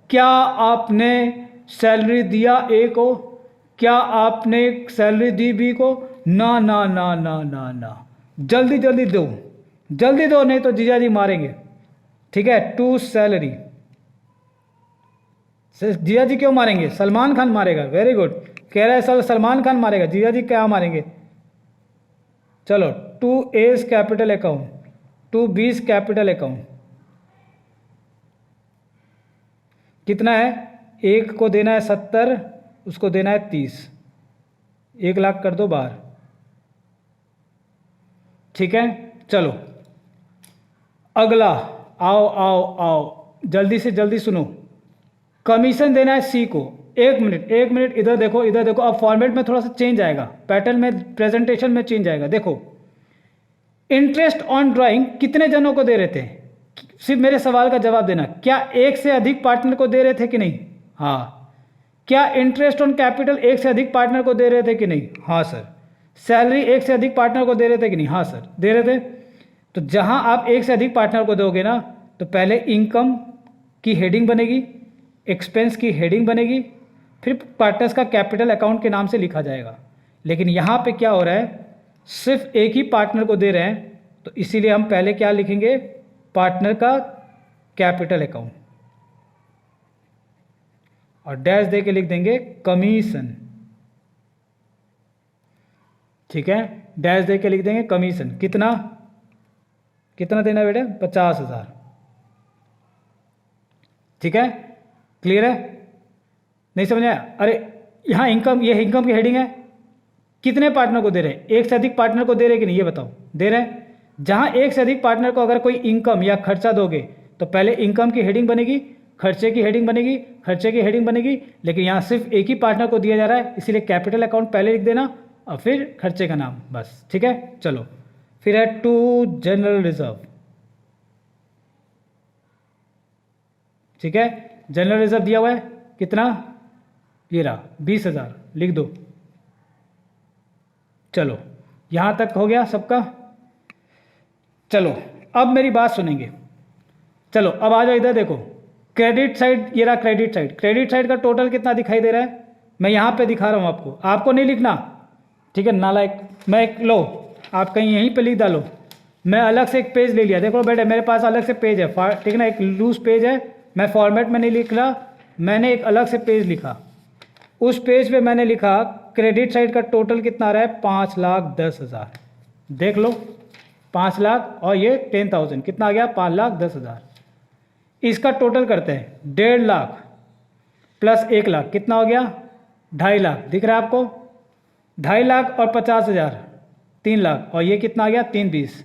क्या आपने सैलरी दिया ए को, क्या आपने सैलरी दी बी को, ना ना ना ना ना ना, जल्दी जल्दी दो, जल्दी दो, नहीं तो जीजा जी मारेंगे, ठीक है। टू सैलरी, जीजा जी क्यों मारेंगे, सलमान खान मारेगा, वेरी गुड, कह रहा है सर सलमान खान मारेगा, जीजा जी क्या मारेंगे। चलो, to A's capital account, to B's capital account, कितना है, एक को देना है 70, उसको देना है 30, 1 लाख कर दो बाहर, ठीक है। चलो अगला, आओ आओ आओ, जल्दी से जल्दी सुनो। कमीशन देना है सी को, एक मिनट एक मिनट, इधर देखो इधर देखो, अब फॉर्मेट में थोड़ा सा चेंज आएगा, पैटर्न में, प्रेजेंटेशन में चेंज आएगा। देखो, इंटरेस्ट ऑन ड्राइंग कितने जनों को दे रहे थे, सिर्फ मेरे सवाल का जवाब देना, क्या एक से अधिक पार्टनर को दे रहे थे कि नहीं, हाँ। क्या इंटरेस्ट ऑन कैपिटल एक से अधिक पार्टनर को दे रहे थे कि नहीं, हाँ सर। सैलरी एक से अधिक पार्टनर को दे रहे थे कि नहीं, हाँ सर दे रहे थे। तो जहां आप एक से अधिक पार्टनर को दोगे ना, तो पहले इनकम की हेडिंग बनेगी, एक्सपेंस की हेडिंग बनेगी, फिर पार्टनर्स का कैपिटल अकाउंट के नाम से लिखा जाएगा। लेकिन यहाँ पे क्या हो रहा है, सिर्फ एक ही पार्टनर को दे रहे हैं, तो इसीलिए हम पहले क्या लिखेंगे, पार्टनर का कैपिटल अकाउंट, और डैश दे के लिख देंगे कमीशन, ठीक है। डैश दे के लिख देंगे कमीशन, कितना कितना देना बेटे, 50,000, ठीक है। क्लियर है, नहीं समझ आया। अरे यहाँ इनकम, ये इनकम की हेडिंग है, कितने पार्टनर को दे रहे हैं, एक से अधिक पार्टनर को दे रहे हैं कि नहीं, ये बताओ, दे रहे हैं। जहाँ एक से अधिक पार्टनर को अगर कोई इनकम या खर्चा दोगे, तो पहले इनकम की हेडिंग बनेगी, खर्चे की हेडिंग बनेगी, खर्चे की हेडिंग बनेगी। लेकिन यहाँ सिर्फ एक ही पार्टनर को दिया जा रहा है, इसीलिए कैपिटल अकाउंट पहले लिख देना और फिर खर्चे का नाम, बस, ठीक है। चलो फिर है टू जनरल रिजर्व, ठीक है। जनरल रिजर्व दिया हुआ है कितना, ये रहा 20,000, लिख दो। चलो यहाँ तक हो गया सबका। चलो अब मेरी बात सुनेंगे। चलो अब आ जाओ इधर देखो, क्रेडिट साइड, ये रहा क्रेडिट साइड। क्रेडिट साइड का टोटल कितना दिखाई दे रहा है, मैं यहाँ पे दिखा रहा हूँ आपको, आपको नहीं लिखना, ठीक है नालायक। मैं एक, लो आप कहीं यहीं पे लिख डालो, मैं अलग से एक पेज ले लिया, देखो बेटे मेरे पास अलग से पेज है, ठीक है ना, एक लूज पेज है, मैं फॉर्मेट में नहीं लिख रहा, मैंने एक अलग से पेज लिखा। उस पेज पे मैंने लिखा क्रेडिट साइड का टोटल कितना आ रहा है, 5,10,000, देख लो 5 लाख और ये 10,000, कितना आ गया, 5,10,000। इसका टोटल करते हैं, 1.5 लाख प्लस 1 लाख कितना हो गया, 2.5 लाख, दिख रहा है आपको, 2.5 लाख और 50,000, 3 लाख, और ये कितना आ गया, 320।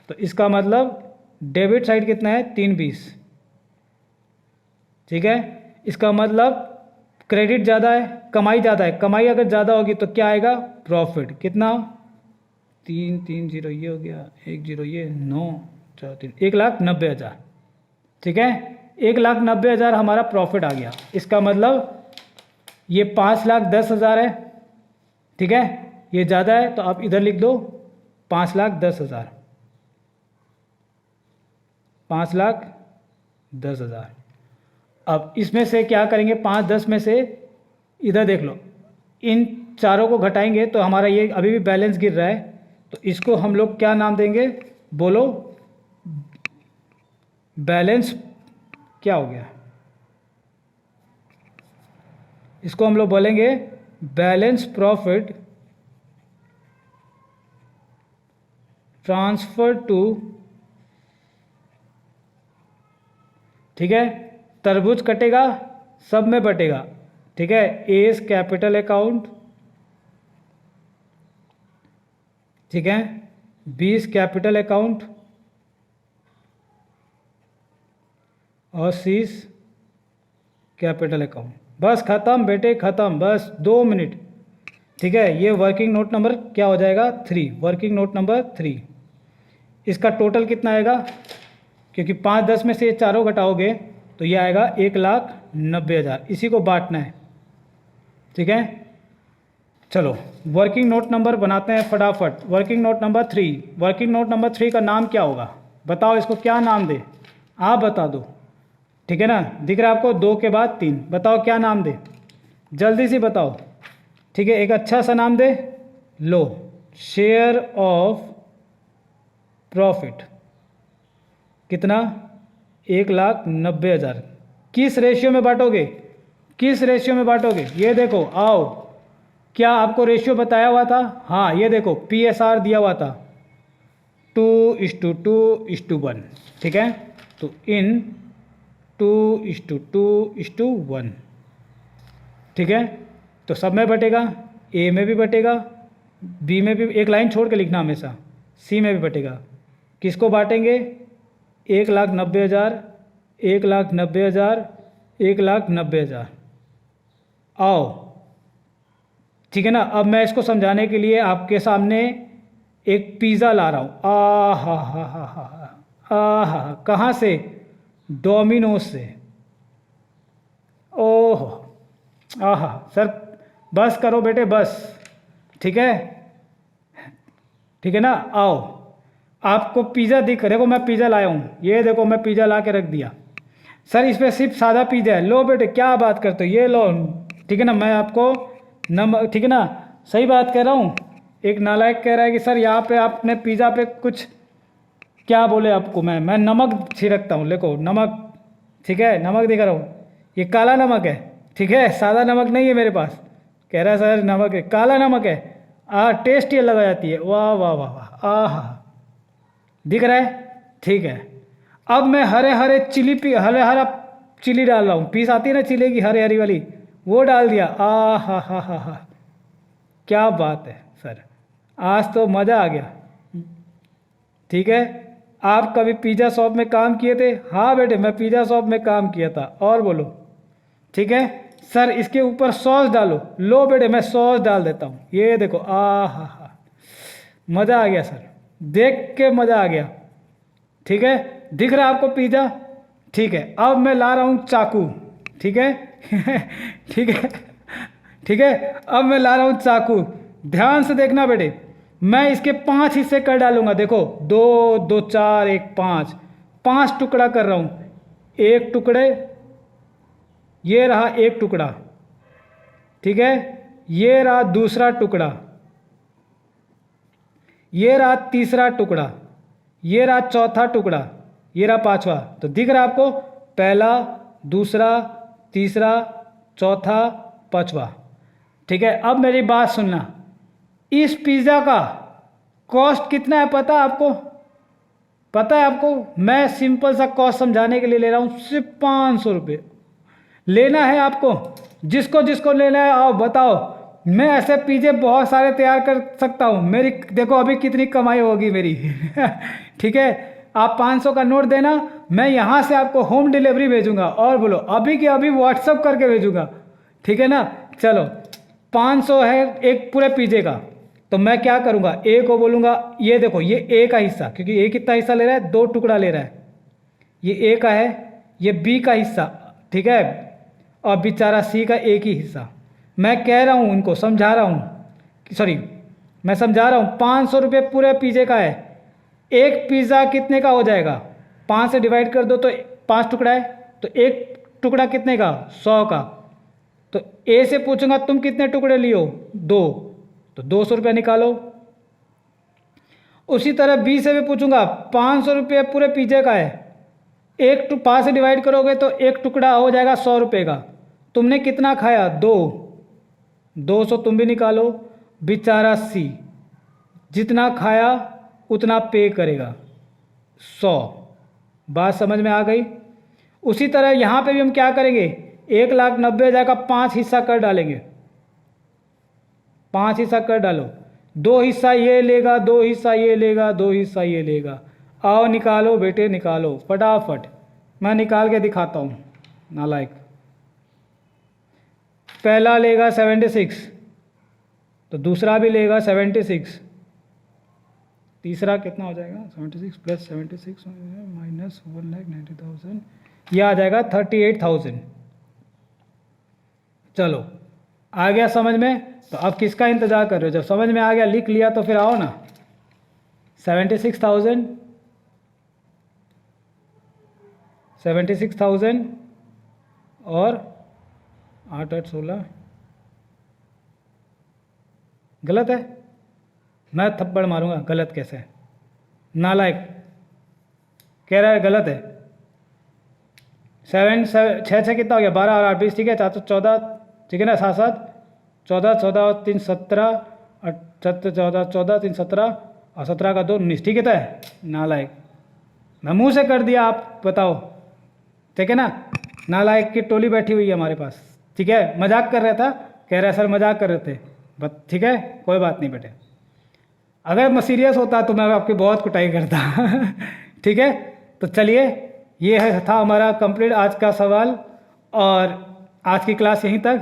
तो इसका मतलब डेबिट साइड कितना है, 320, ठीक है। इसका मतलब क्रेडिट ज़्यादा है, कमाई ज़्यादा है, कमाई अगर ज़्यादा होगी तो क्या आएगा, प्रॉफिट, कितना, 330 ये हो गया, 10 ये, 9 4 3, 1,90,000, ठीक है। 1,90,000 हमारा प्रॉफिट आ गया। इसका मतलब ये 5,10,000 है, ठीक है, ये ज़्यादा है तो आप इधर लिख दो 5,10,000, 5,10,000। अब इसमें से क्या करेंगे, 5-10 में से इधर देख लो, इन चारों को घटाएंगे तो हमारा ये अभी भी बैलेंस गिर रहा है, तो इसको हम लोग क्या नाम देंगे, बोलो, बैलेंस क्या हो गया, इसको हम लोग बोलेंगे बैलेंस प्रॉफिट ट्रांसफर टू, ठीक है। तरबूज कटेगा सब में बटेगा, ठीक है। एस कैपिटल अकाउंट, ठीक है, 20 कैपिटल अकाउंट और 30 कैपिटल अकाउंट, बस खत्म बेटे खत्म, बस 2 मिनट, ठीक है, ये वर्किंग नोट नंबर क्या हो जाएगा 3, वर्किंग नोट नंबर 3। इसका टोटल कितना आएगा, क्योंकि 5-10 में से ये चारों घटाओगे तो ये आएगा 1,90,000। इसी को बांटना है। ठीक है, चलो वर्किंग नोट नंबर बनाते हैं फटाफट। Working note number 3, working note number 3 का नाम क्या होगा, बताओ इसको क्या नाम दे, आप बता दो। ठीक है ना, दिख रहा है आपको 2 के बाद 3, बताओ क्या नाम दे, जल्दी से बताओ। ठीक है, एक अच्छा सा नाम दे, लो शेयर ऑफ प्रॉफिट। कितना, 1,90,000। किस रेशियो में बांटोगे, किस रेशियो में बांटोगे, ये देखो आओ, क्या आपको रेशियो बताया हुआ था, हाँ ये देखो PSR दिया हुआ था 2:2:1। ठीक है, तो इन 2:2:1। ठीक है, तो सब में बटेगा, ए में भी बटेगा, बी में भी, एक लाइन छोड़ के लिखना हमेशा, सी में भी बटेगा। किसको बांटेंगे, 1,90,000, 1,90,000, 1,90,000। आओ, ठीक है ना। अब मैं इसको समझाने के लिए आपके सामने एक पिज़्ज़ा ला रहा हूँ। आ हा हा हा हा हा, कहाँ से, डोमिनोज से। ओह आहा सर, बस करो बेटे बस। ठीक है, ठीक है ना। आओ, आपको पिज़्ज़ा दिख, देखो मैं पिज़्ज़ा लाया हूँ, ये देखो मैं पिज़्ज़ा ला के रख दिया। सर इस पर सिर्फ सादा पिज़्ज़ा है, लो बेटे क्या बात करते हो, ये लो। ठीक है ना, मैं आपको ठीक है ना, सही बात कह रहा हूँ। एक नालायक कह रहा है कि सर यहाँ पे आपने पिज़्ज़ा पे कुछ क्या बोले आपको, मैं नमक छिड़कता हूँ, देखो नमक। ठीक है, नमक दिखा रहा हूँ, ये काला नमक है। ठीक है, सादा नमक नहीं है मेरे पास। कह रहा है सर नमक है, काला नमक है। टेस्ट ये लगा जाती है, वाह वाह वाह वाह, दिख रहा है। ठीक है, अब मैं हरे हरे हरे हरा चिली डाल रहा हूँ, पीस आती है ना चिली की हरी हरी वाली, वो डाल दिया। हा हा हा हा, क्या बात है सर, आज तो मज़ा आ गया। ठीक है, आप कभी पिज़्ज़ा शॉप में काम किए थे, हाँ बेटे मैं पिज़्ज़ा शॉप में काम किया था। और बोलो, ठीक है सर इसके ऊपर सॉस डालो, लो बेटे मैं सॉस डाल देता हूँ, ये देखो हा, मज़ा आ गया सर, देख के मज़ा आ गया। ठीक है, दिख रहा है आपको पिज़्ज़ा। ठीक है, अब मैं ला रहा हूँ चाकू। ठीक है ठीक है, ठीक है, अब मैं ला रहा हूँ चाकू, ध्यान से देखना बेटे। मैं इसके 5 हिस्से कर डालूंगा, देखो 2 2 4 1 5, 5 टुकड़ा कर रहा हूँ। एक टुकड़े, ये रहा एक टुकड़ा। ठीक है, ये रहा दूसरा टुकड़ा, ये रहा तीसरा टुकड़ा, ये रहा चौथा टुकड़ा, ये रहा पांचवा। तो दिख रहा आपको, पहला, दूसरा, तीसरा, चौथा, पांचवा। ठीक है, अब मेरी बात सुनना, इस पिज़्ज़ा का कॉस्ट कितना है पता है आपको, पता है आपको। मैं सिंपल सा कॉस्ट समझाने के लिए ले रहा हूँ, सिर्फ 500 रुपये लेना है आपको। जिसको जिसको लेना है आओ बताओ, मैं ऐसे पिज़्ज़े बहुत सारे तैयार कर सकता हूँ। मेरी देखो अभी कितनी कमाई होगी मेरी ठीक है, आप 500 का नोट देना, मैं यहाँ से आपको होम डिलीवरी भेजूंगा। और बोलो अभी के अभी व्हाट्सअप करके भेजूंगा। ठीक है ना, चलो 500 है एक पूरे पिज़्ज़े का। तो मैं क्या करूँगा, ए को बोलूँगा, ये देखो ये ए का हिस्सा, क्योंकि ए कितना हिस्सा ले रहा है, 2 टुकड़ा ले रहा है, ये ए का है, ये बी का हिस्सा। ठीक है, और बेचारा सी का एक ही हिस्सा। मैं कह रहा हूँ उनको, समझा रहा हूँ, सॉरी मैं समझा रहा हूँ, 500 रुपये पूरे पिज़्ज़े का है। एक पिज़्ज़ा कितने का हो जाएगा, 5 से डिवाइड कर दो तो 5 टुकड़ा है, तो एक टुकड़ा कितने का, 100 का। तो ए से पूछूंगा तुम कितने टुकड़े लियो, 2, तो 200 रुपया निकालो। उसी तरह बी से भी पूछूंगा, 500 रुपये पूरे पिज़्ज़े का है, 5 से डिवाइड करोगे तो एक टुकड़ा हो जाएगा 100 रुपये का। तुमने कितना खाया, 2, 200 तुम भी निकालो। बेचारा सी जितना खाया उतना पे करेगा, 100। बात समझ में आ गई। उसी तरह यहाँ पे भी हम क्या करेंगे, 1,90,000 का 5 हिस्सा कर डालेंगे, 5 हिस्सा कर डालो, 2 हिस्सा ये लेगा, 2 हिस्सा ये लेगा, 2 हिस्सा ये लेगा। आओ निकालो बेटे निकालो फटाफट, मैं निकाल के दिखाता हूँ नालायक। पहला लेगा 76, तो दूसरा भी लेगा 76, तीसरा कितना हो जाएगा 76 प्लस 76 माइनस 1,90,000, यह आ जाएगा 38,000। चलो आ गया समझ में? तो अब किसका इंतज़ार कर रहे हो? जब समझ में आ गया लिख लिया तो फिर आओ ना। 76,000 और 8 8 16, गलत है? मैं थप्पड़ मारूंगा। गलत कैसे? नालायक कह रहा है गलत है। 7 6 6 कितना हो गया? 12 और 8 20, ठीक है। 4 14, ठीक है ना। 7 7 14 14 और 3 17, 14 14 3 17 और 17 का 2 19, ठीक है। तो है नालायक। मैं मुंह से कर दिया, आप बताओ, ठीक है ना। नालायक की टोली बैठी हुई है हमारे पास, ठीक है। मजाक कर रहा था, कह रहा है सर मजाक कर रहे थे, बस ठीक है, कोई बात नहीं बेटे। अगर मैं सीरियस होता तो मैं आपकी बहुत कुटाई करता ठीक है। तो चलिए, ये था हमारा कंप्लीट आज का सवाल और आज की क्लास यहीं तक।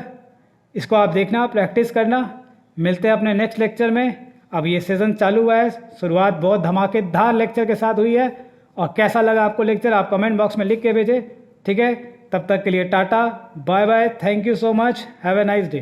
इसको आप देखना, प्रैक्टिस करना। मिलते हैं अपने नेक्स्ट लेक्चर में। अब ये सीज़न चालू हुआ है, शुरुआत बहुत धमाकेदार लेक्चर के साथ हुई है। और कैसा लगा आपको लेक्चर, आप कमेंट बॉक्स में लिख के भेजें, ठीक है। तब तक के लिए tata, bye bye, thank you so much, have a nice day.